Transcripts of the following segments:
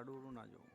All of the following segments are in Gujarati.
લાડુનું ના જોવું.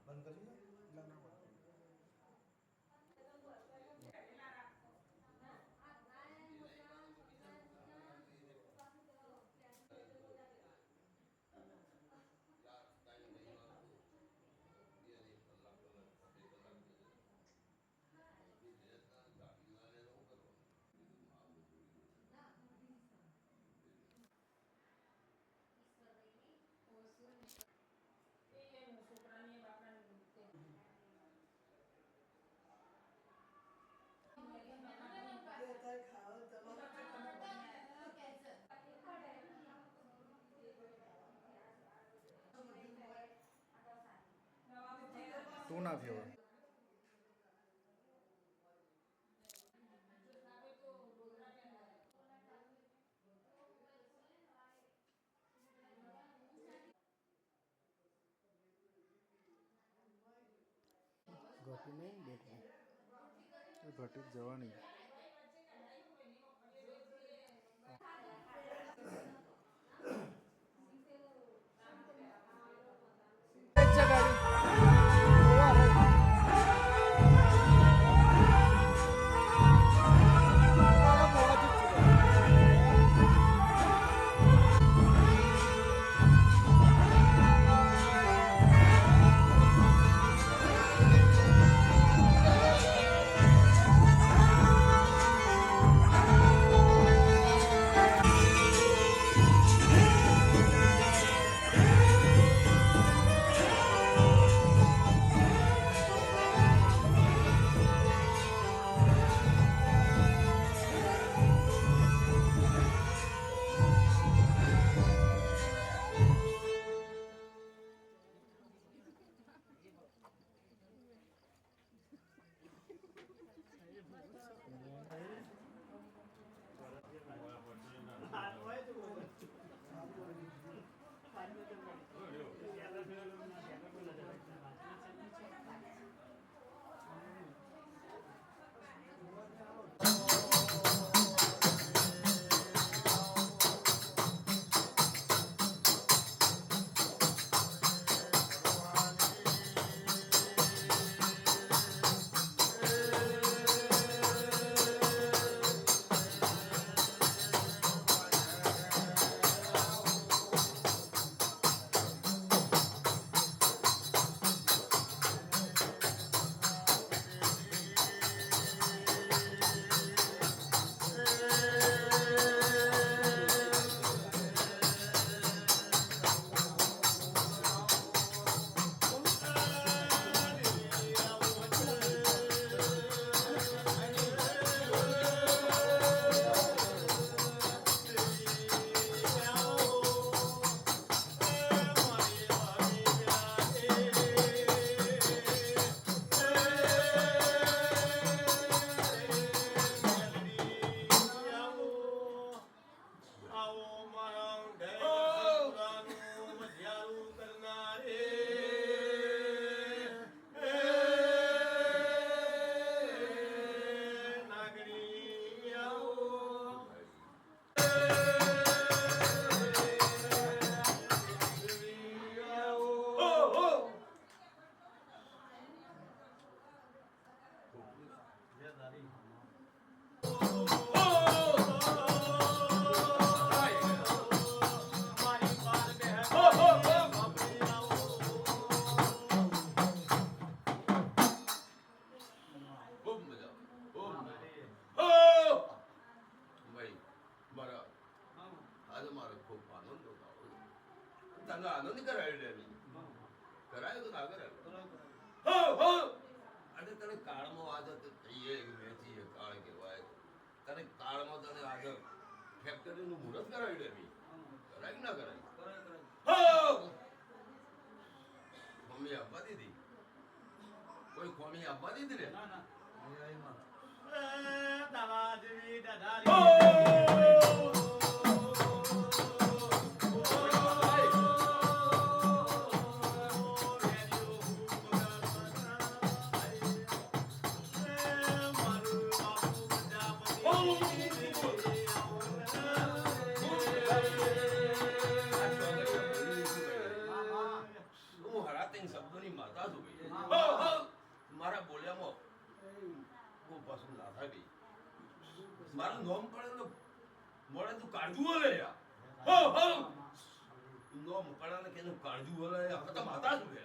બંધ કરી દો એટલે ના પડે. તું ના થયો ઘટી નહીં બેઠી ઘટી જ જવાની. આનંદ કરાયો કરાયો તો ના કરાયો તને કાળમાં આદત થઈએ વેચીએ કાળ કહેવાય તને કાળમાં તને આદત ફેક્ટરીનું મુહૂર્ત કરાવી દેવી કરાય કે ના કરાય મમ્મી આપવા દીધી કોઈ ખોમી આપવા દીધી રે શબ્દોની માતા છું મારા બોલ્યામાં હું પાછું ના થાય મારું નોમ પડે તો મળે તું કાળજુ હલે નોમ પડે ને કે કાળજુ હલે આપણે તો માતા છું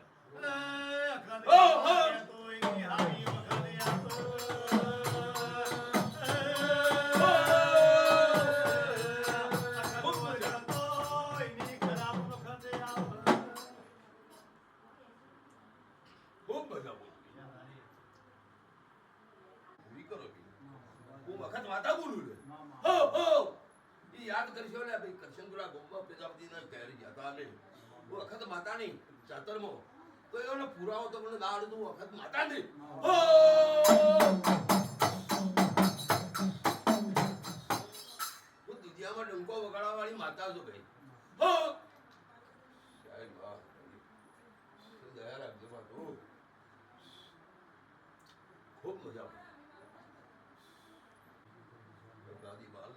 ખૂબ મજા બોલી કરો હું વખત વાતા બોલું રે હો હો ઈ યાદ કરશો ને ભાઈ કરશનપુરા ગોમમાં પ્રજાપતિના ઘેર ગયા હતા અમે હું વખત માતા નહીં ચાતરમાં તો એનો પુરાવો તો મને દાડ તું વખત માતા નહીં હો હું દુધિયામાં ડંકો વગાડવા વાળી માતા છું ભાઈ હો સાહેબ વાહ દયા રાખજો માતો ખૂબ મજા દાદી બાલ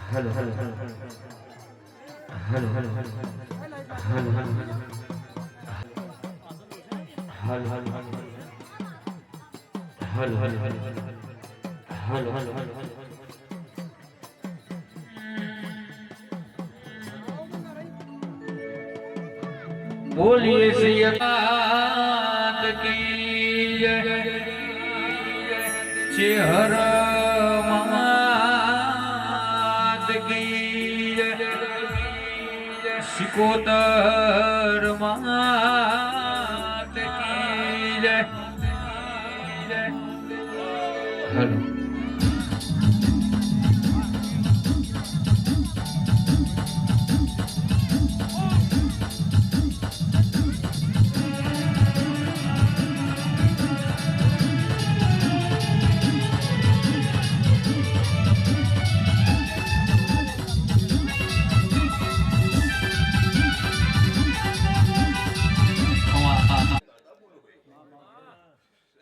hello hello hello hello hello hello hello hello hello hello बोलिए सियात की चेहरा मात की सिकोतर मात की हेलो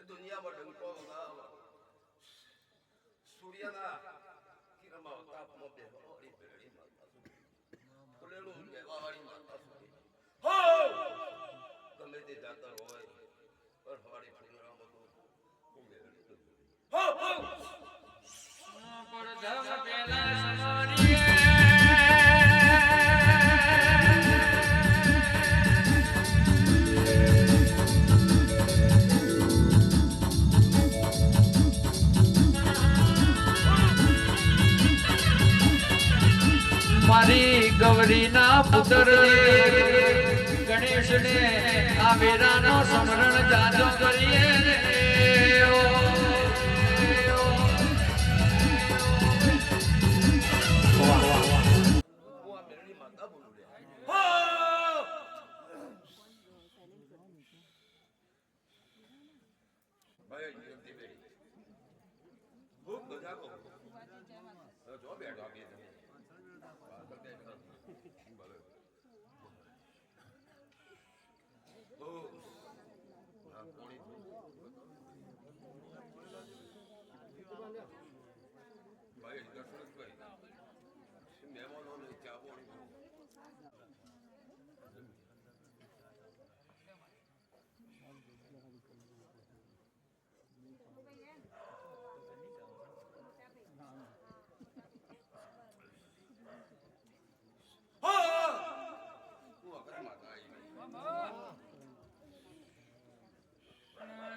દુનિયામાં ડંકો વગાડવા સૂર્યના કિરણમાં તાપમાં બેહવાળી ભેળી માતા સુધી ખુલેલું બેહવાળી માતા સુધી હો ગમે તે જાતર હોય પરવાળી ફૂલરામાં તો હું બેહળી હો હો પરધમ પેલા સમારીએ મારી ગૌરીના પુત્ર ગણેશને આ વેરાનો સમરણ જાજો કરીએ રે હું આ બેહળી માતા બોલું રે હો ભાઈ નિયમથી બેહી ખૂબ મજા કહું જો બેઠો આપીએ તમે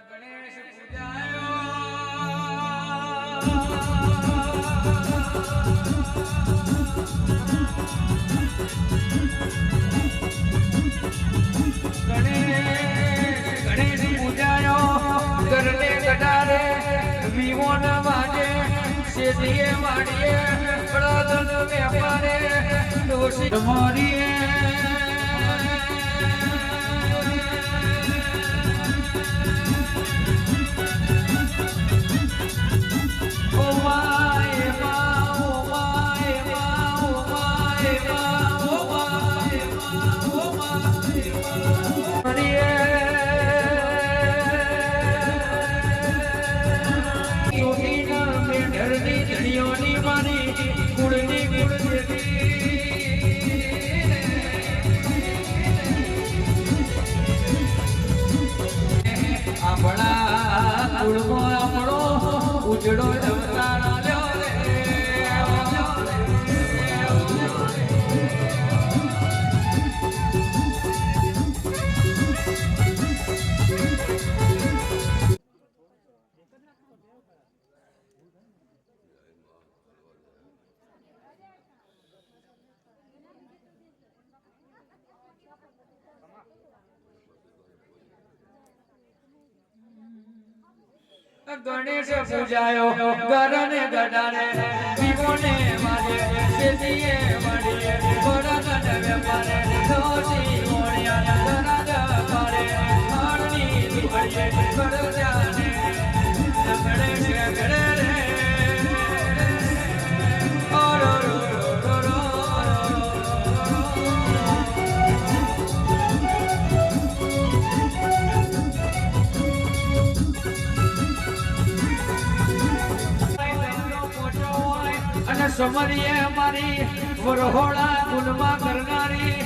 ગણેશ પૂજાયો ગણેશ પૂજાયો ઘરને ગડારે વિમોન વાજે શેઠીએ વાડીએ બળદન વેપારે ડોશી મારીએ આપણા કુળમાં આપણો ઉજળો જમતાનો લ્યો રે ગણેશ પૂજાયો ગરને ગડારે વિમોને મારે શેઠીએ વાડીએ બળદન વેપારે ડોશી મોણિયા દરાજ પારે હારની દુહડીએ ગળજાને ગણેશ ગળે રે ઓરો રો રો રો સમરીએ કરનારી વરહોળા ગુલમાં કરનારી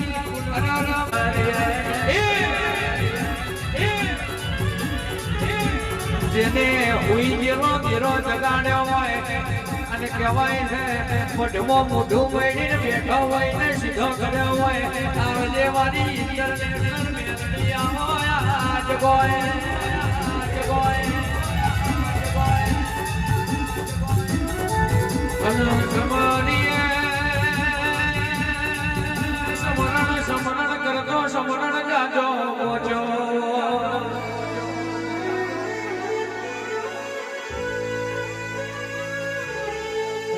જેને હુઈ ગેલો ગેરો જગાડ્યો હોય અને કહેવાય છે મોઢમાં મોઢું વળીને બેઠો હોય ને સીધો કર્યો હોય આવજે મારી ઇન્ટરનેશનલ મેલડી આવો આજ ગોય સમરણ કરતો સમરણ જાજો પહોંચો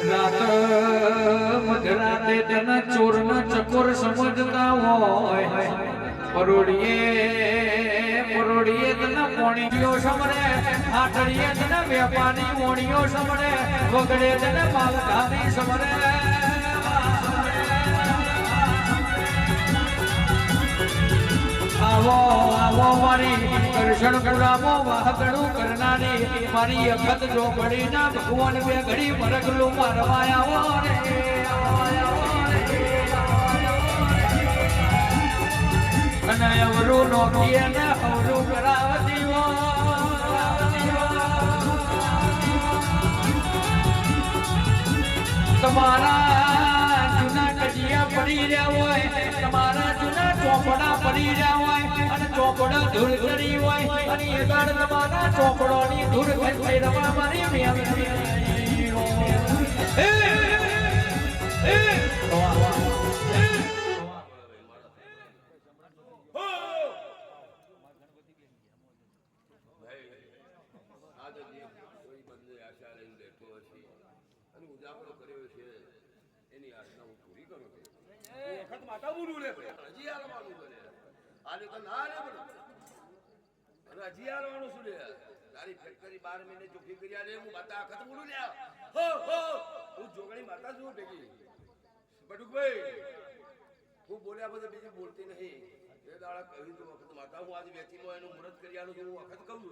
રાત મધરાતે તેના ચોર ના ચકોર સમજતા હોય પરોડીએ તને પોણીઓ સમરે આઠડીએ તને વેપારી મોણીઓ સમરે વગડે તને માલધારી સમરે આવો આવો મારી કરશન પુરામો વાહગણું કરનારી મારી અખત જો પડી ના ભગવાન બે ઘડી મરગલું મારવા આવો રે અને અવરું નોકીએ ને અવરું કરાવતી તમારા જૂના કજિયા પડી રહ્યા હોય તમારા જૂના ચોપડા પડી રહ્યા હોય અને ચોપડા ધૂળ કરી હોય અને એ ગાડ તમારા ચોપડોની ધૂળ ખેંચી રવા મારી મેલડી તારી ફેક્ટરી 12 મહિને ચોખ્ખી કર્યા લે હું માતા આખત બોલું લ્યા હું જોગણી માતા છું ભેગી બટુકભાઈ હું બોલ્યા બધા બીજી બોલતી નહીં એ દાડા કહ્યું તું વખત માતા હું આજે વેચીમાં એનું મુહૂર્ત કરી આલું છું હું વખત કહું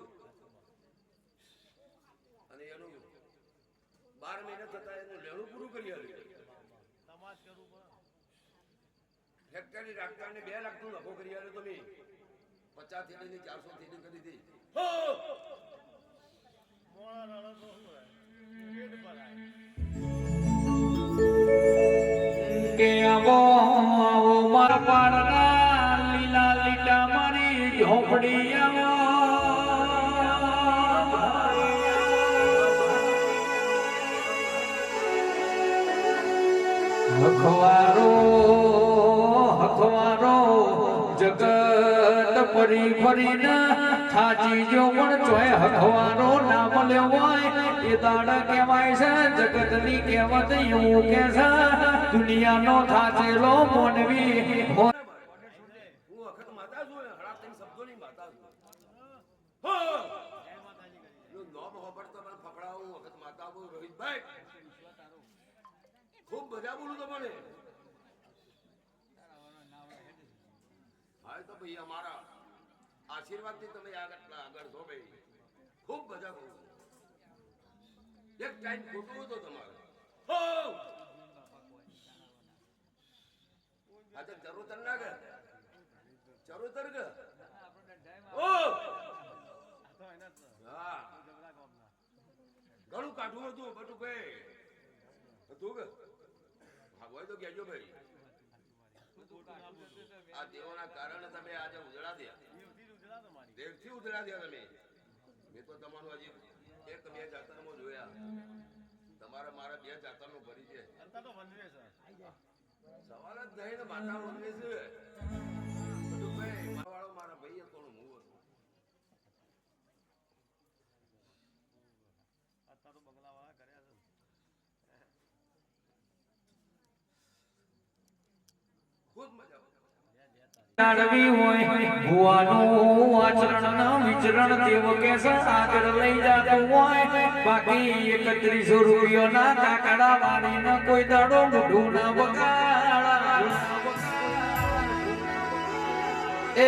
અને એનું 12 મહિને થતા એનું લેણું પૂરું કરી આલ્યું ફેક્ટરી રાખતા 2 લાખ નું નફો કરી આલ્યો તમે 50 થી લઈને 400 થી કરી દીધી કે આવો મારા પાડના લીલા લીટા મારી ઝોપડી આવો હખવારો જગત ફરી ફરીને થાજી જો પણ ચોય હખવારો ના મળ્યો હોય એ દાડા કહેવાય છે જગતની કહેવત એવું કે છે દુનિયાનો થાચેલો મોનવી હું વખત માતા છું હળા તેમ શબ્દોની માતા છું નોમ હોબડતો મને ફફડાવું વખત માતા બોલ રોહિતભાઈ ખૂબ બધા બોલું તમને હા તો ભાઈ અમારા આશીર્વાદથી તમે આગળ છો ભાઈ ખૂબ બધા બોલું એક ટાઈમ ખોટું હતો તમારે આજે ચરોતર ના ગયો ચરોતર ગયો હા ઘણું કાઢવું હતું બટું ભાઈ હતું કે હા હોય તો કહેજો ભાઈ આ દેવોના કારણે તમે આજે ઉજળા દયા દેવથી ઉજળા દયા તમે મેં તો તમારું હજી 1-2 જાતરમાં જોયા તમારા મારા 2 જાતરનો ભરી છે સવાલ જ નહીં ને માતા વનવે છે બધું ભાઈ મારો મારા ભાઈ હતો હું હતો ખૂબ મજા જાળવી હોય ભુવાનું આચરણ વિચરણ દેવ કે આગળ લઈ જતું હોય બાકી 3100 રૂપિયાના કાકડા વાળીને કોઈ દાડો મોઢું ના બગાડા એ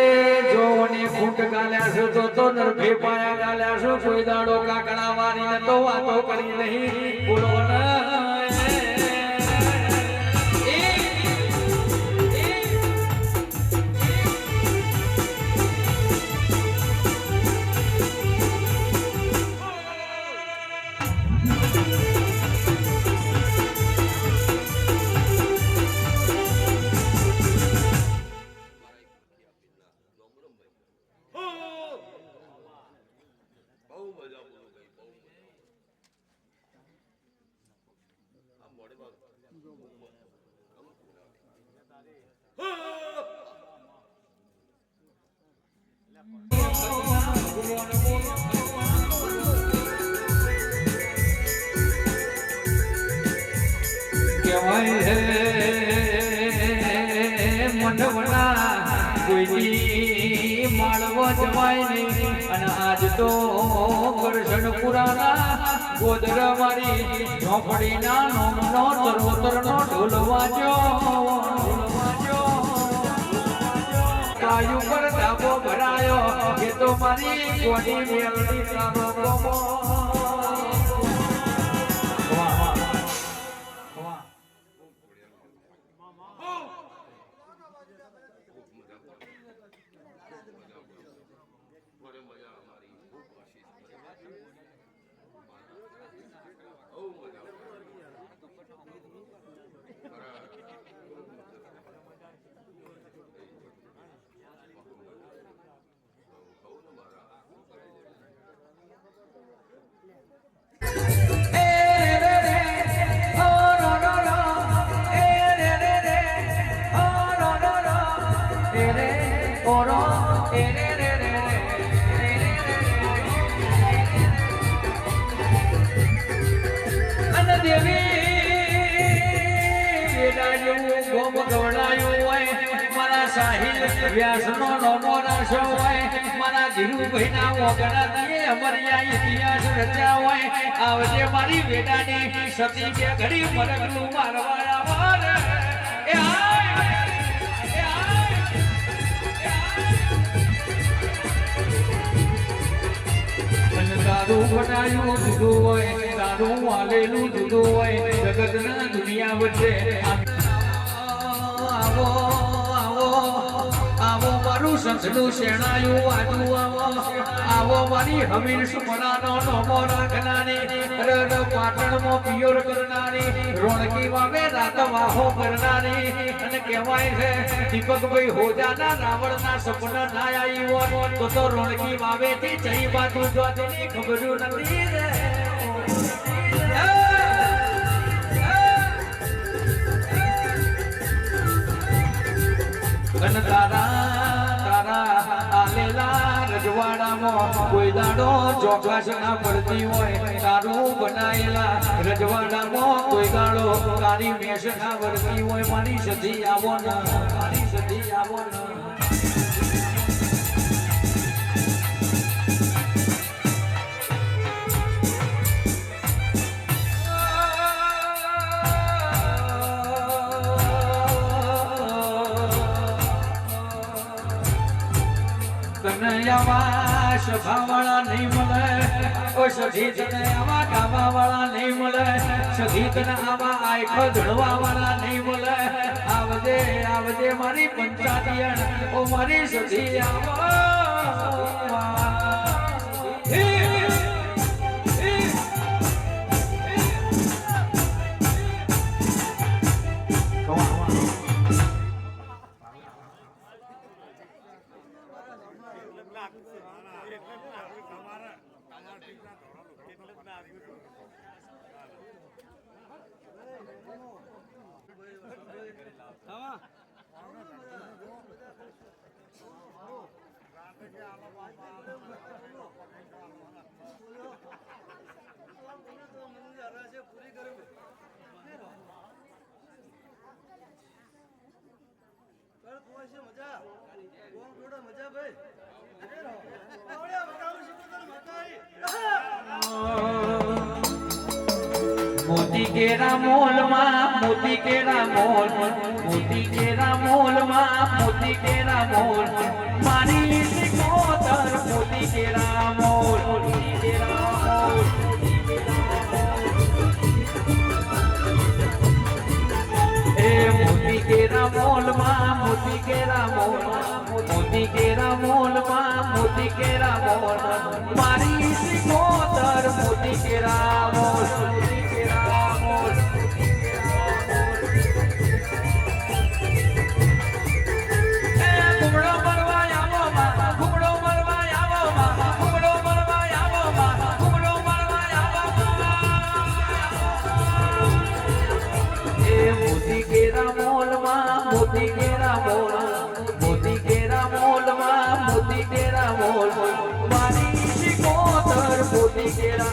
જોની ફૂટ ગાલ્યા છો તો નરભે પાયા ગાલ્યા છો કોઈ દાડો કાકડા વાળીને તો વાતો કરી નહીં બોલો ના કહેવાય હે મંડવના કોઈની માળવો જવાય નહીં અને આજ તો કરશન પુરાના ગોદર મારી ઝોપડીના નોમનો તરોતરનો ઢોલ વાજ્યો કાયુ પર ધાબો ભરાયો એ તો મારી ગોડી મેલડી તારો ગોમો વ્યાસનો નોમો રાશો હોય મારા ધીરુભાઈ ના ઓગણા દીએ અમરિયા ઇતિહાસ રચ્યા હોય આવજે મારી બેટાની સતી કે ઘડી મરકલું મારવા આવા એ તારું બનાયું જુદું હોય તારું વાલેલું જુદું હોય જગતના દુનિયા વચ્ચે આવો આવો મારું સંતનું શેણાયું આજુ આવો મારી હમીર સુમરાનો નોમો રાખનારી પાટણમાં પિયોર કરનારી રોણકી વાવે રાત વાહો કરનારી અને કહેવાય છે દીપકભાઈ હોજાના રાવણના સપના ના આવ્યો તો રોણકી વાવેથી જઈ બાજુ જોતની ખબર નથી રે અને તારા આલેલા રજવાડામાં કોઈ દાડો ચોકાશ ના પડતી હોય તારું બનાયેલા રજવાડામાં કોઈ દાડો તારી મેષ ના વળતી હોય મારી સધી આવો ના મારી સધી આવો ના આવા સભાવાળા નહીં મળે ઓ સધી તને આવા ગાવાવાળા નહીં મળે સધી તને આવા આયખો ધડવા વાળા નહીં મળે આવજે આવજે મારી પંચાયત ઓ મારી સધી આવો મોતી કેરા મોલમાં મોતી કેરા મોલ મોતી કેરા મોલમાં મોતી કેરા મોલ મારી સિકોતર મોતી કેરા મોલ મોતી કેરા મોલ એ મોતી કેરા મોલમાં મોતી કેરા મોલ મોતી કેરા મોલમાં મોતી કેરા મોલ મારી સિકોતર મોતી કેરા મોલ મોતી કેરા મોલ મોતી કેરા મોલમાં મોતી કેરા બોલ મારી શિકોતર બોલી કેરા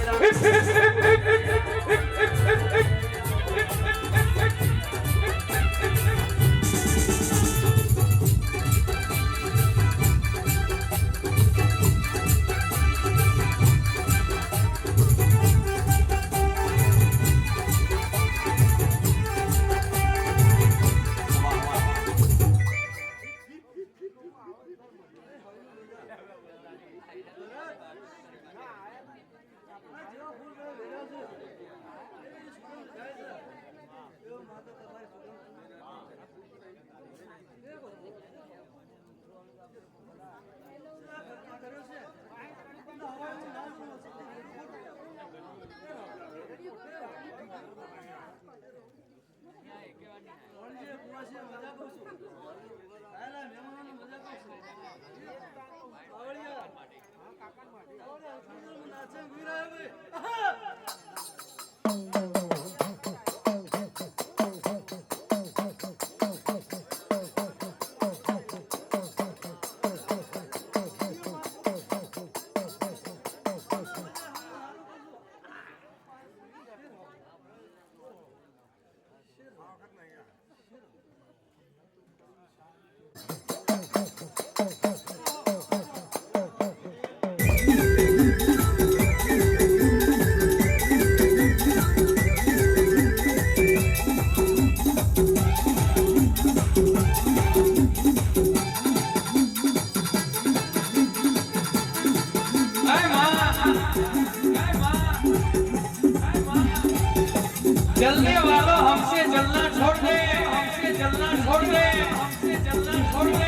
जलने वालों हमसे जलना छोड़ दे, हमसे जलना छोड़ दे, हमसे जलना छोड़ दे।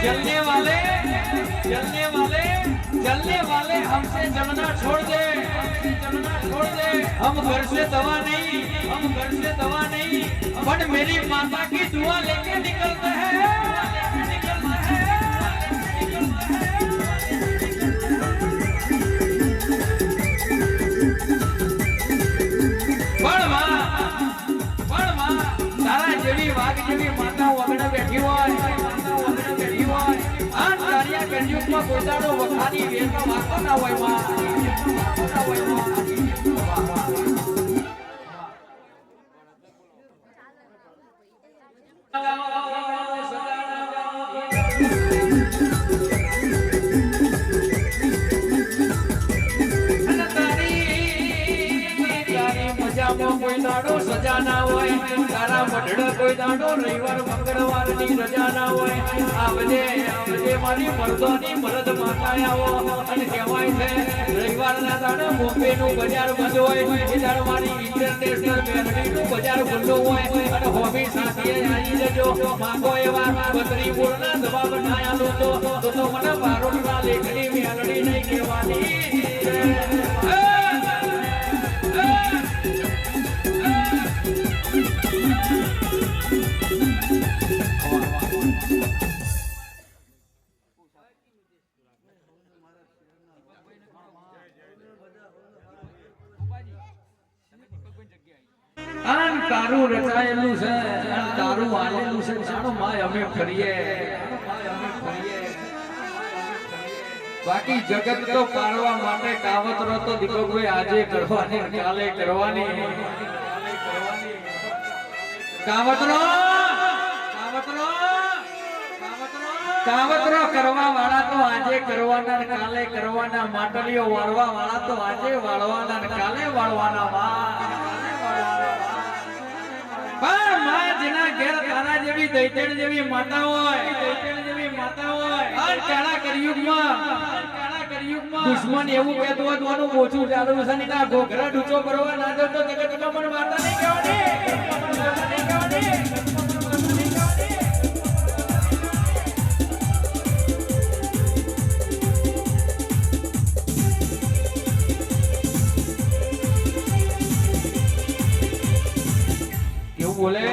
जलने वाले हमसे जलना छोड़ दे, हमसे जलना छोड़ दे। हम घर से दवा नहीं, हम घर से दवा नहीं, बट मेरी माता की दुआ लेके निकलते हैं, निकलते हैं। વાઘ જેવી માતાઓ વગડે બેઠી હોય, આ તારિયા કંજુકમાં પોતાનો વખાની વેરમાં વાતો ના હોય માં, કોઈ દાડો સજા ના હોય, તારા મઢડા કોઈ દાડો રવિવાર મંગળવાર ની રજા ના હોય. આવજે આવજે મારી મર્દોની મરદ માતા આવો અને કહેવાય છે રવિવાર ના દાડે બોમ્બે નું બજાર બંધ હોય, એ દાડો મારી ઇન્ટરનેશનલ મેલડી નું બજાર ખુલ્લું હોય અને હોબી સાથે આવી જજો. માંગો એવા 32 બોલના જવાબ ના આલો તો મને બારોટના લેખની મેલડી નહીં કહેવાની. તારું રચાયેલું છે, તારું વાલેલું છે, જાણો માય અમે ફરીએ. બાકી જગત તો પાળવા માટે કાવતરો તો દીપકભાઈ આજે કરવાની, કાલે કરવાની. કાવતરો કાવતરો કરવા વાળા તો આજે કરવાના, કાલે કરવાના. માટલીઓ વાળવા વાળા તો આજે વાળવાના, કાલે વાળવાના. પણ માં જેના ઘેર તારા જેવી દૈતણ જેવી માતા હોય, આ કાળા કળિયુગમાં દુશ્મન એવું કહેતું હતું ઓછું ચાલુ છે ને આ ઘોઘરા ડૂચો ભરવા ના જતો જગતમાં પણ માતા નહીં કહેવાની. બોલે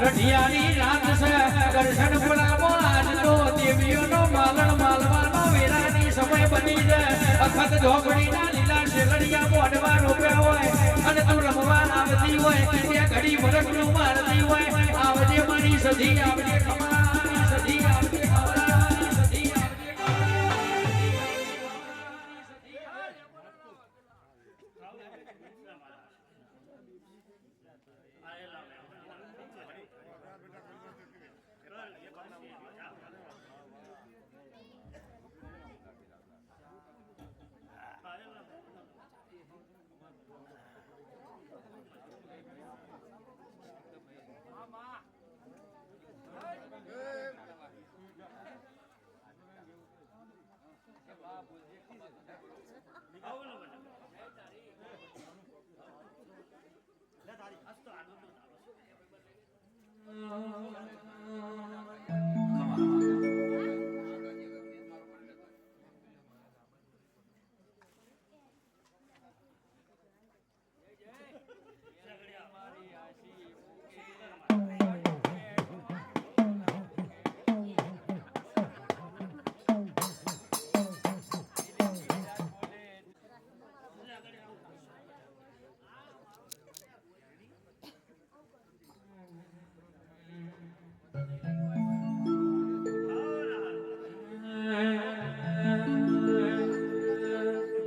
રઢિયાની રાત છે દર્શન પુરાવો આજ તો દેવીઓનો માલણ માલવાનો વેરાની સમય બની જાય અખત ઝોપડીના લીલા શેલડિયા મોઢવા રોપ્યા હોય અને તું રમવા આવતી હોય ત્યાં ઘડી વરસનું મારતી હોય આવજે મારી સધી આવજે ખમા સધી આવજે ખમા સધી આવજે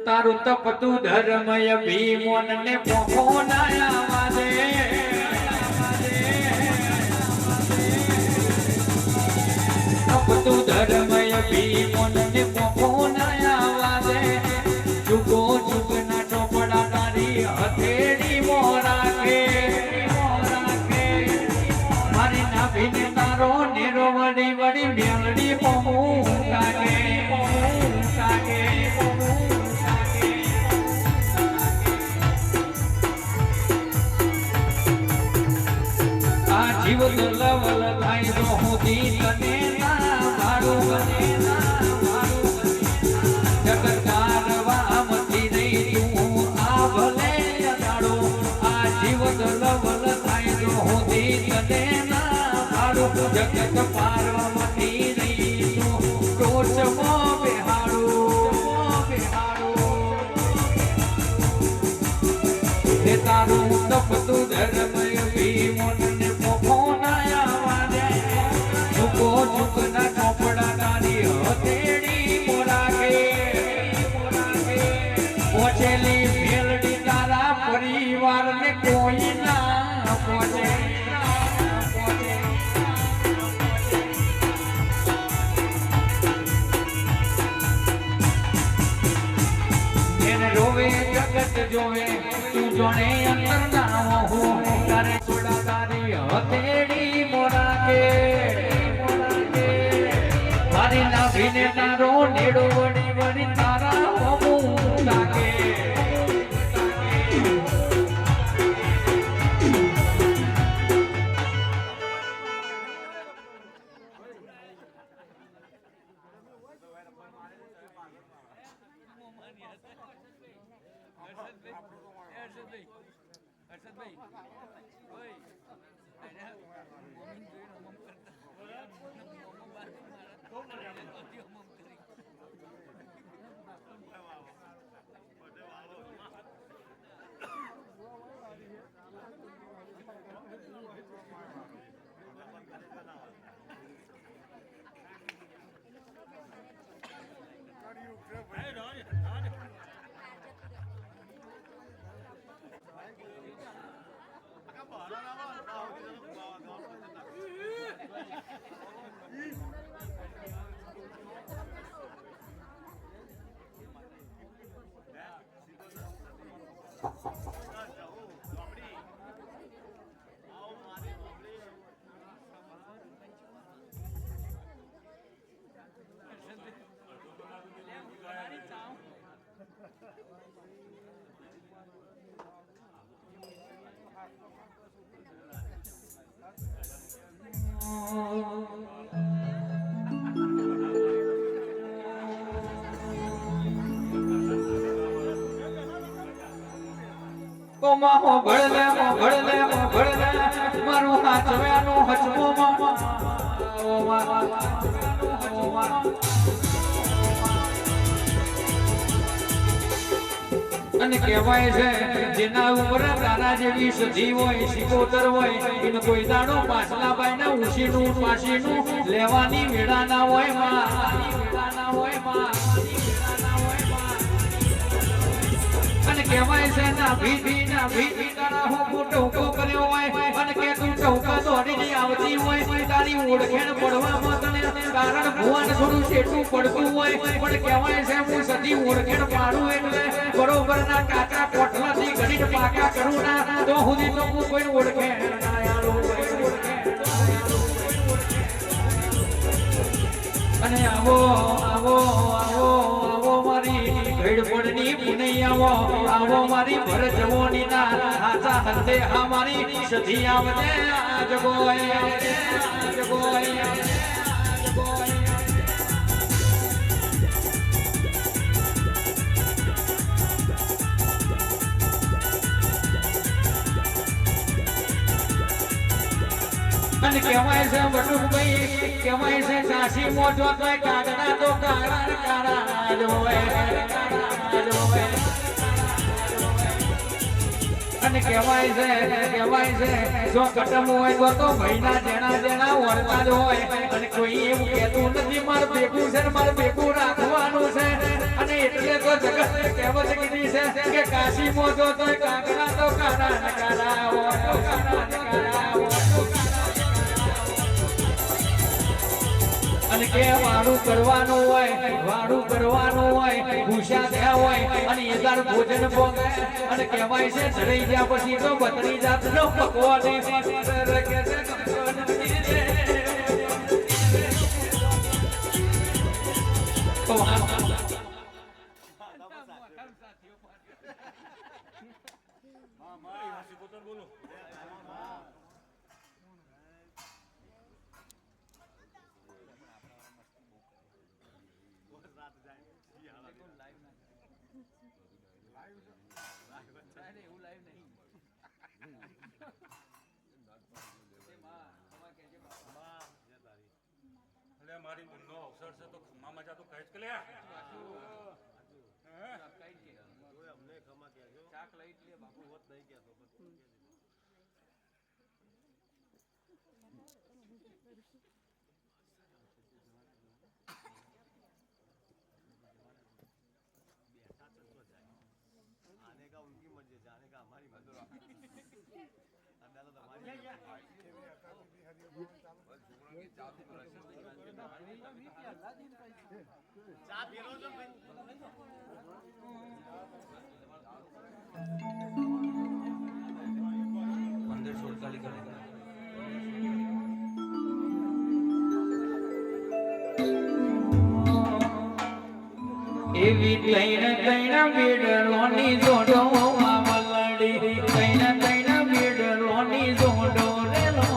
તારું તપતું ધર્મય ભીમોન ને પોખો ના આવાજે તપતું ધર્મય ભીમોન ને પોખો ના આવાજે જુગો જુગના ચોપડા તારી હથેળી મોરાખે મારી નાભીને તારો નેરો વળી વળી મેલડી પહોં કાગે કાગે જીવ લવલ થાય તો હોતી તને ના મારું બને ના મારું જગત કારવામથી નહીં તું આ ભલે અડાડો આ જીવ લવલ થાય તો હોતી તને ના મારું જગત પારવામથી નહીં તું ટોચમાં બેહાડું હે તારું તપતું ધર્મય ભીમોન ચૂકના ચોપડા તારી હથેળી મોરાગે પહોંચેલી મેલડી તારા પરિવારને કોઈ ના પહોંચે એને રોવે જગત જોવે તું જોણે અંતર ના હો તારે છોડા તારી હથેળી મોરાગે મારી નાભીને તારો નેડો વળી વળી તારા હમું લાગે કોમા હો ભળલે મારું હાચવ્યાનું હચમો અને કહેવાય છે જેના ઉપર તારા જેવી સધી હોય શિકોતર હોય એને કોઈ દાડો પાછલા બાઈ ના ઉશીનું પાસીનું લેવાની વેળા ના હોય માં અને કહેવાય છે ના ભીતી તારા હું ટોકો કર્યો હોય અને કે તું ટોકા દોડીને આવતી હોય તારી ઓળખેણ પડવામાં તને કારણ ભુવન થોડું શેઠું પડતું હોય પણ કહેવાય છે હું સદી ઓળખેણ પાડું એટલે બરોબર ના કાચા કોઠલાથી ઘડીને પાકા કરું ના તો સુધી તો હું કોઈ ઓળખેણ ના આલો અને આવો મારી ભેડપડની પુનઈ આવો મારી ભર જવોની ના હાચા હંતે આ મારી સધી આવજે જગોય અને કહેવાય છે વટુકભાઈ કહેવાય છે કાશી મોજો તો કાગડા તો કારા અને કહેવાય છે જો કટમ હોય તો ભાઈના જેણા વળતા જ હોય અને કોઈ એવું કહેતું નથી મારે ભેગું છે મારે ભેગું રાખવાનું છે અને એટલે તો જગત કહેવત કીધી છે કે કાશી મોજો તો કાગડા તો કારા અને કે વાળું કરવાનું હોય ભૂસા થયા હોય અને એદાર ભોજન ભોગે અને કહેવાય છે ચડાઈ ગયા પછી તો બતરી જાત નો પકવાની મારી ઊંઘનો અવસર છે તો ખમ્મામાં જા તો કહે કે લે અમને ખમા કહેજો ચાક લઈ લે બાપુ હોત નહીં કહેતો आने का उनकी मर्जी जाने का हमारी मर्जी अदालत हमारी એવી તૈણ બેડલોની જોડો મામલડી તૈણ બેડલોની જોડો રેલો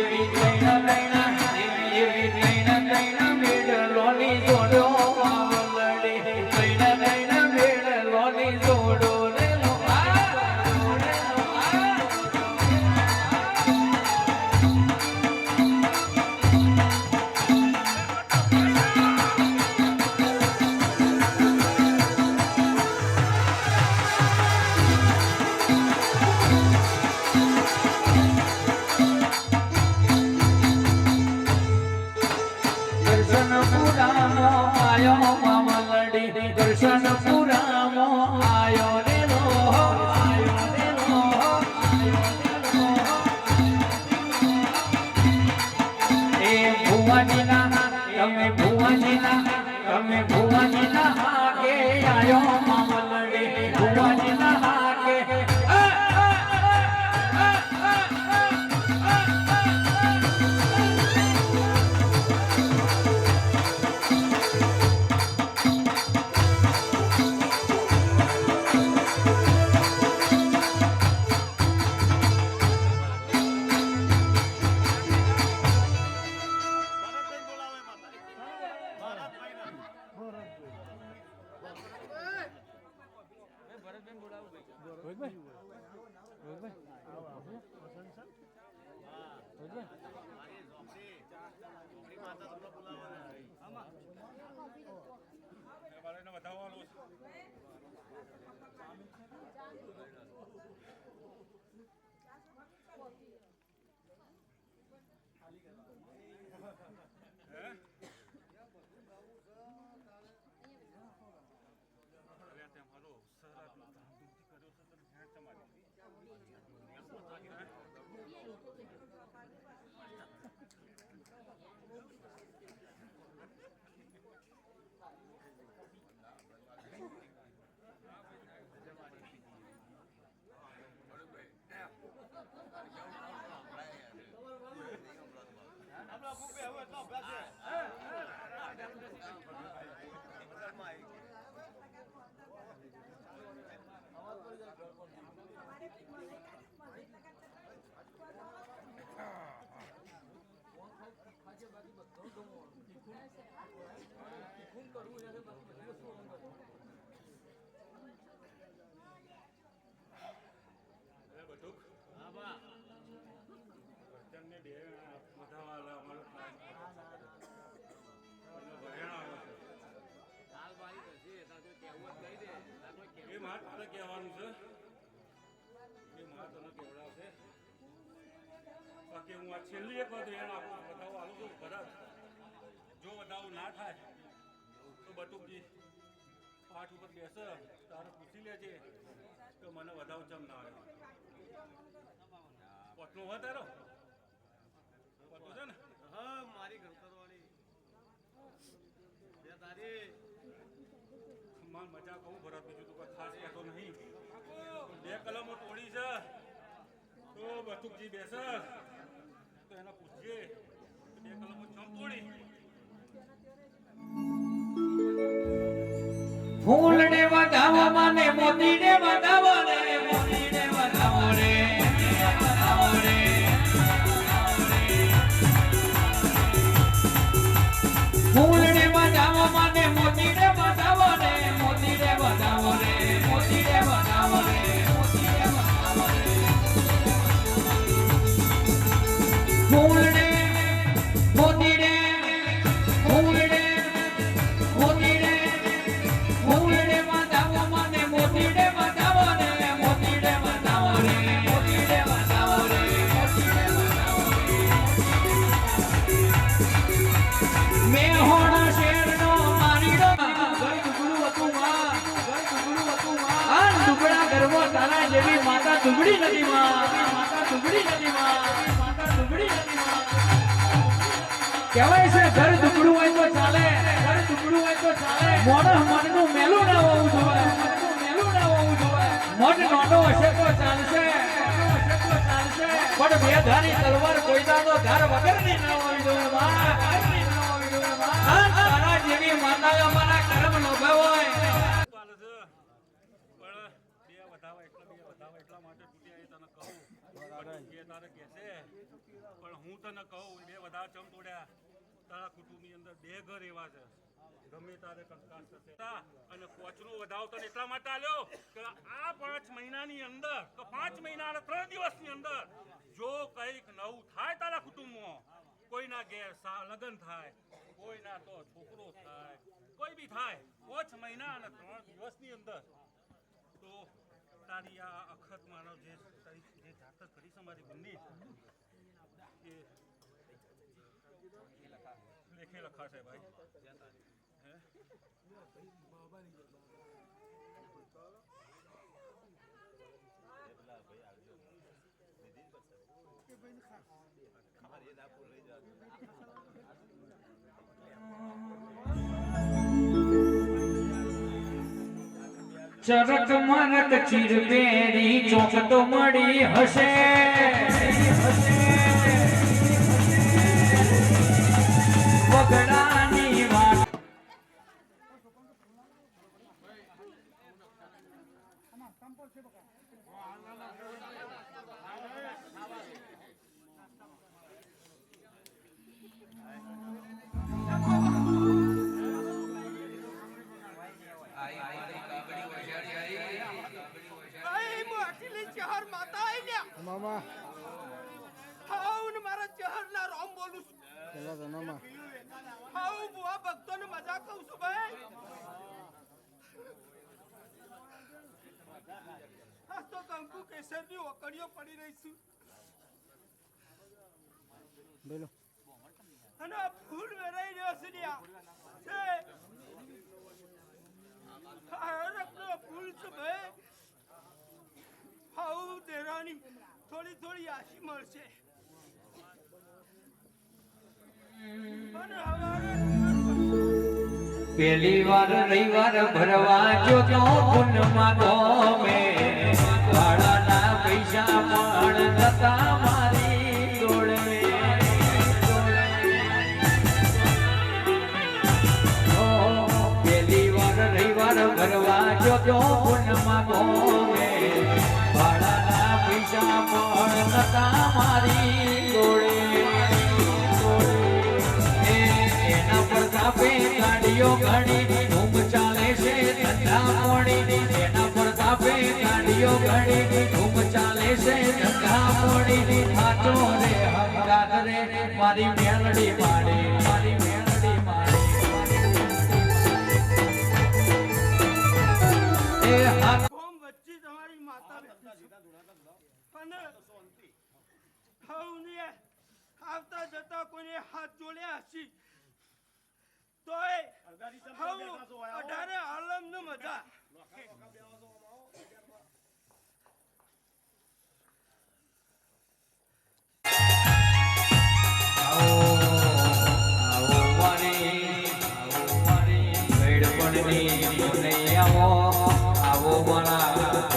એવી તૈણ બેડલોની જોડો મામલડી તૈણ બેડલોની જોડો દર્શનપુરામાં આયો રે લો એ ભુવાજીના તમે ભુવાજીના હાકે આયો મામલડી ભુવાજીના હાકે એ મારે તારે કહેવાનું છે એ મારે તને કહેવડાવશે બાકી હું આ છેલ્લી એક વાત રેણ આપું વધાવો આવું છું ભરત જો વધાવો ના થાય તો બટુકજી પાઠ ઉપર બેસે તારે પૂછી લેજે કે મને વધાવો ચમ ના આવ્યો પોતનો હોય તારો પોતો છે ને હા મારી ઘરકરવાળી બે તારી માર મજા કહું ભરત બીજું તો કોઈ ખાસ કહેતો નહીં બે કલમો તોડી છે તો બટુકજી બેસે તો એને પૂછજે બે કલમો ચમ તોડી ફૂલને વધાવો મને મોતીને વધાવો રે મોતીને વધાવો રે વધાવો રે ફૂલને વધાવો મને મોતીને વધાવો રે મોતીને વધાવો રે મોતીને વધાવો રે મોતીને વધાવો રે ફૂલને મોતીને ફૂલને મોતીને ફૂલને વધાવો મને મોતીને વધાવો રે મોતીને વધાવો રે મોતીને વધાવો રે મોતીને વધાવો રે મેં હોણા શેરનો મારીડો ગઈ દુગડું હતું માં આ દુગડા ગરબો તારા જેવી માતા દુગડી નથી માં માતા દુગડી નથી માં માતા દુગડી નથી માં કહેવાય છે ઘર દુગડું હોય તો ચાલે ઘર દુગડું હોય તો ચાલે મોઢ મનનું મેલું ના હોવું જોઈએ મનનું મેલું ના હોવું જોઈએ મન નાનો હશે તો ચાલશે પણ બે ધારી તલવાર કોઈ દાડો ધાર વગરની ના હોવી જોઈએ માં તારા જેવી માતા અમારા કર્મ લોભાવ હોય ચાલે છે પણ બે વધાવા એટલા માટે તૂટ્યા એ તને કહું કે તારે કહેશે પણ હું તને કહું બે વધાવા ચમ તોડ્યા તારા કુટુંબની અંદર બે ઘર એવા છે ગમે તારે કંકાસ થશે અને કોચનો વધાવ તને એટલા માટે આલ્યો કે આ 5 મહિનાની અંદર કે 5 મહિના અને 3 દિવસની અંદર જો કંઈક નવું થાય તારા કુટુંબમાં કોઈના ઘેર લગ્ન થાય કોઈના તો છોકરો થાય કોઈ બી થાય 5 મહિના અને 3 દિવસની અંદર તો તારી આ અખત માનવ જે જાતક કરી તમારી બંને એ લેખે લખાશે ભાઈ હે ચરક મરક ચીરબેરી ચોક તો મળી હશે બગડાની વાત મામા આગલા જન્મમાં આવું બુઆ ભક્તોને મજાક કહું છું ભાઈ. આ તો કંકુ કેસરની ઓકળીઓ પડી રહી છું બોલો અને આ ફૂલ વેરાઈ રહ્યો છે લ્યા. છે આ હરકનો ફૂલ છે ભાઈ. આવું દેરાની થોડી થોડી આશી મળશે. અને હવારે પેલી વાર રવિવાર ભરવા જો તો પુનમાં ગમે ભાડાના પૈસા પણ જતા મારી જોડે પેલી વાર રવિવાર ભરવા જો તો પુનમાં ગમે ભાડાના પૈસા પણ જતા મારી જોડે એના પ્રતાપે ગાડીઓ ઘણી ધૂમ ચાલે છે ધંધા મોડી એના પ્રતાપે ગાડીઓ ઘણી ધૂમ ચાલે છે ધંધા મોડી હાથો રે હંગાત રે મારી મેલડી માડે મારી મેલડી માડે એ હાથ ગોમ વચ્ચે તમારી માતા બેઠી છે. અને હવને આવતા જતા કોઈને હાથ જોડ્યા હશે તોય હવ અઢારે આલમ ને મજા.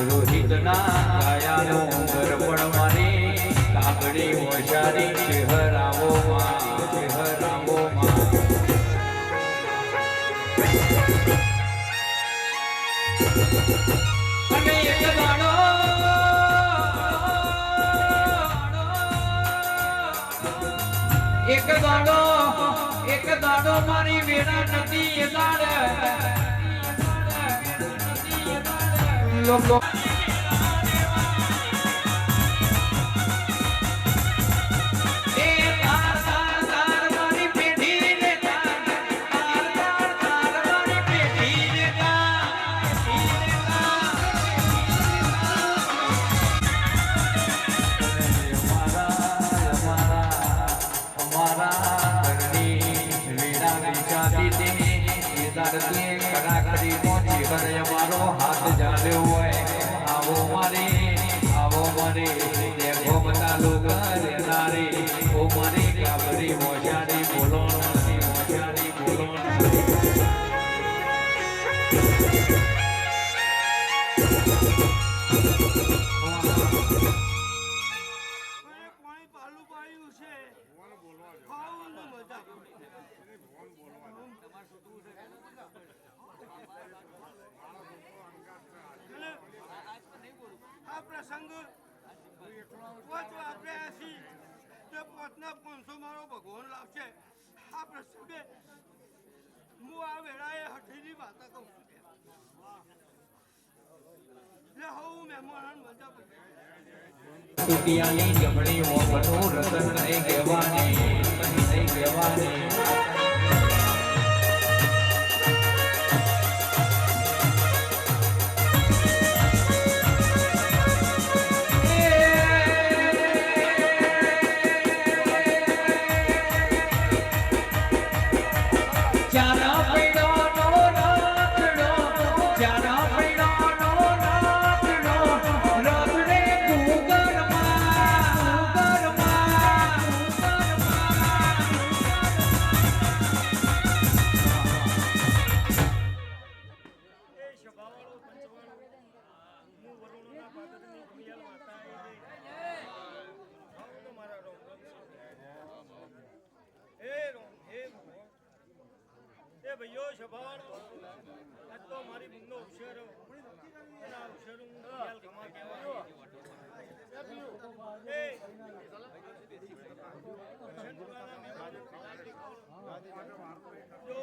રોહિત ના ગાયાનું ગરબડ મારી કાગડી હોશારી ચહેરાવો માં અને એક દાડો મારી વેરા નદી એ દાડે લોકો મારો હાથ જાલ્યો હોય આવો મારી દેખો બતા લોગ નારી ઓ મારી કાબરી મોજારી બોલો મોજારી બોલો મને પાણી પાલું પાડ્યું છે. ખાવું ને મજા. અને આ પ્રસંગ પોચ વાગ્યા છીએ તે પોચના 500 મારો ભગવાન લાવશે. આ પ્રસંગે હું આ વેળાએ હઠીની વાતા કહું છું. એટલે હું મહેમાન મજા પડી. ટુટિયાની જમણી ઓપનું રતન નહીં કહેવાની ભાઈઓ સભાળ આજ તો મારી બુંદનો અવસર એના અવસર હું ખ્યાલ ખમા કહેવાનો એ શંકરાના મહેમાનો જો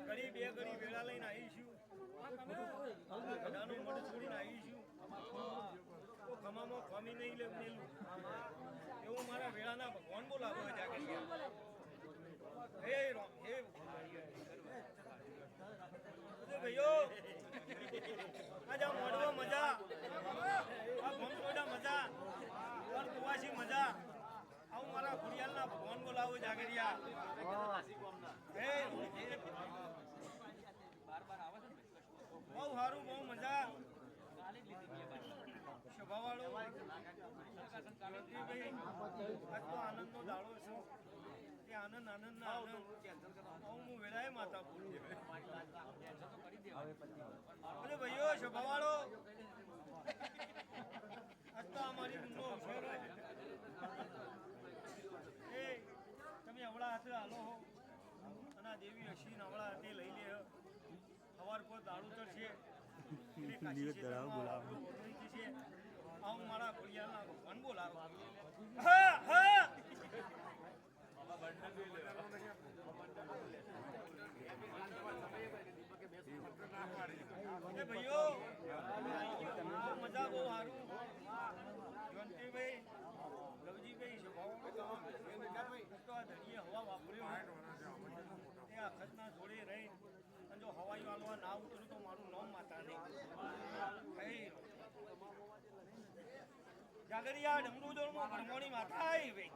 ઘડી બે ઘડી વેળા લઈને આવીશું ગધાનું મઢ છોડીને આવીશું તો ખમામાં ખમી નહીં લેવું એવું મારા વેળાના ભગવાન બોલાવો જાગે અમારા ખોડિયાલના ભગવાન બોલાવો જાગરિયા બહુ સારું બહુ મજા સ્વભાવવાળો આટલો આનંદનો દાડો છે તે આનંદ આનંદના આનંદ હું વેળાએ માતા બોલું અરે ભાઈઓ સ્વભાવવાળો આજ તો અમારી ઊંડો અવસર એ તમે હવળા હાથે હાલો હો અને આ દેવી હસીન હવળા હાથે લઈ લે સવાર પર દાડું ચડશે હું મારા ખોડિયાલના ભગવાન બોલાવો હા હા ભાઈઓ મજા બહુ સારું જયંતિભાઈ લવજીભાઈ ધણીએ હવા વાપર્યો એ આખતના જોડે રહી અને જો હવાઈ વાળવા ના ઉતરું તો મારું નામ માતા નહીં જાગરિયા ડમરૂ જોડમાં ભરમોણી માતા આવી ભાઈ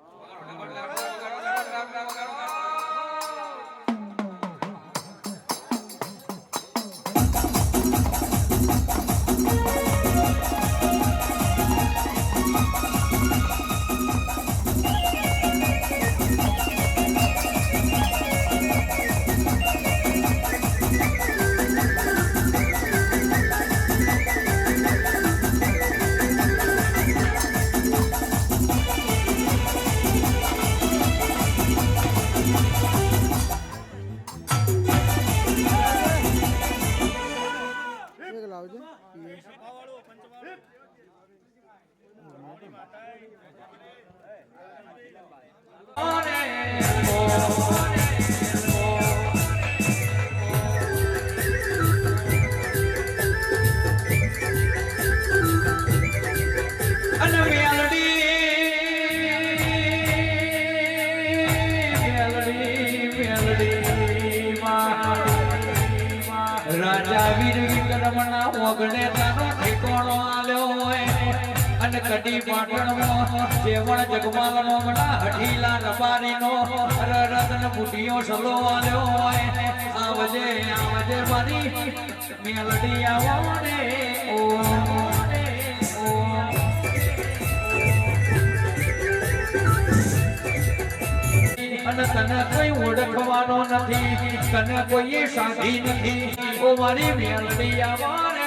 રાજા વીર વિક્રમના ઓગણે તાનો ઠેકાણો આલ્યો હોય અને કડી પાટણમાં સેવણ જગમાલનો મના હઠીલા રબારીનો રતન બુટીઓ સલો આલ્યો હોય આવજે આવજે મારી મેલડી આવો રે ઓ અને તને કોઈ ઓળખવાનો નથી તને કોઈ સાથી નથી ઓ મારી મેલડી આવારે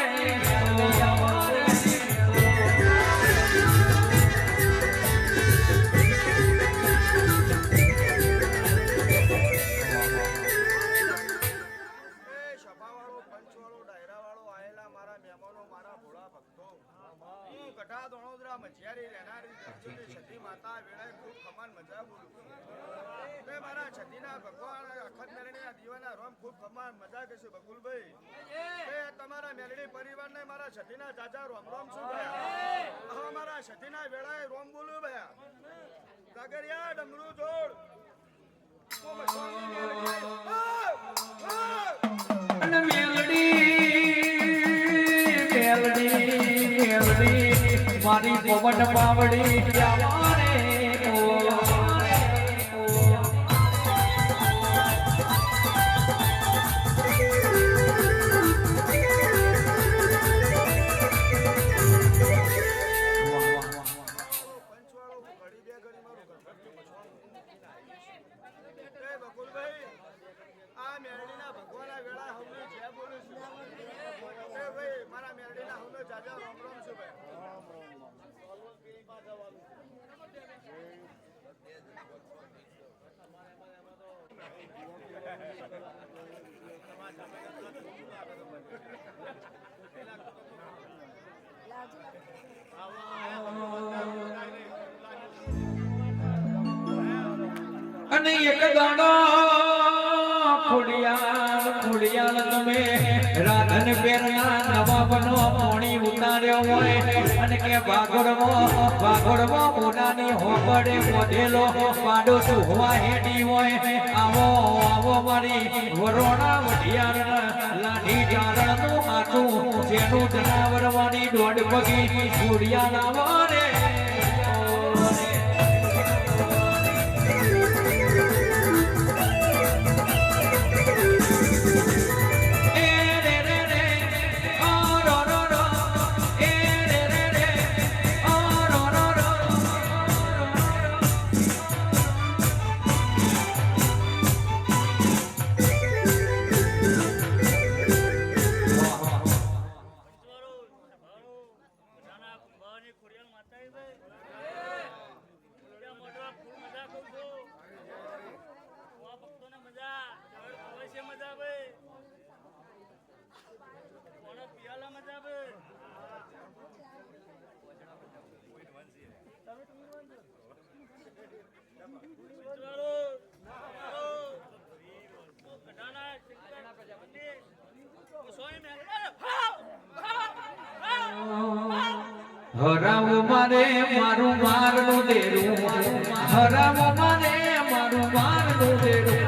તમારા મેલડી પરિવારને મારા છઠ્ઠીના ચાચા રોમ રોમ શું મારા છઠ્ઠીના વેળાએ રોમ બોલું ભયા કાગરિયા ડમરું જોડ અને મેલડી મારી પવન પાવડી આવારે અને એક દાડો ખોડિયાલ તમે રાધન પેરના નવા બનો પોણી ઉતાર્યો હોય અને કે ભાગોડમાં મોનાની હોબડે મોઢેલો પાડો સુહવા હેડી હોય આવો આવો મારી વરોણા વઢિયાર લાઠી ચારણનું હાથું જેનું જનાવર વાળી દોડ પગી ખોડિયાલ આવો રે હરાવો મારે મારું મારનું દેરું હરાવો મારે મારું મારનું દેરું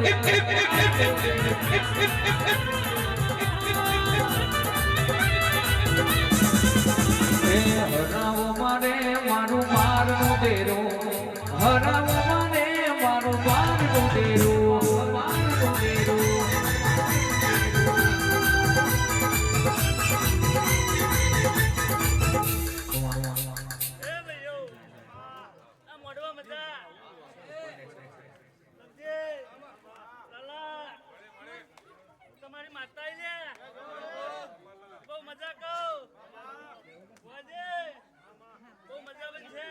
હરાવો મારે મારું મારનું દેરું હરાવો મારે મારું મારનું દેરું મારનું દેરું તમારી માતા લે બહુ મજા કહો બહુ મજા બનશે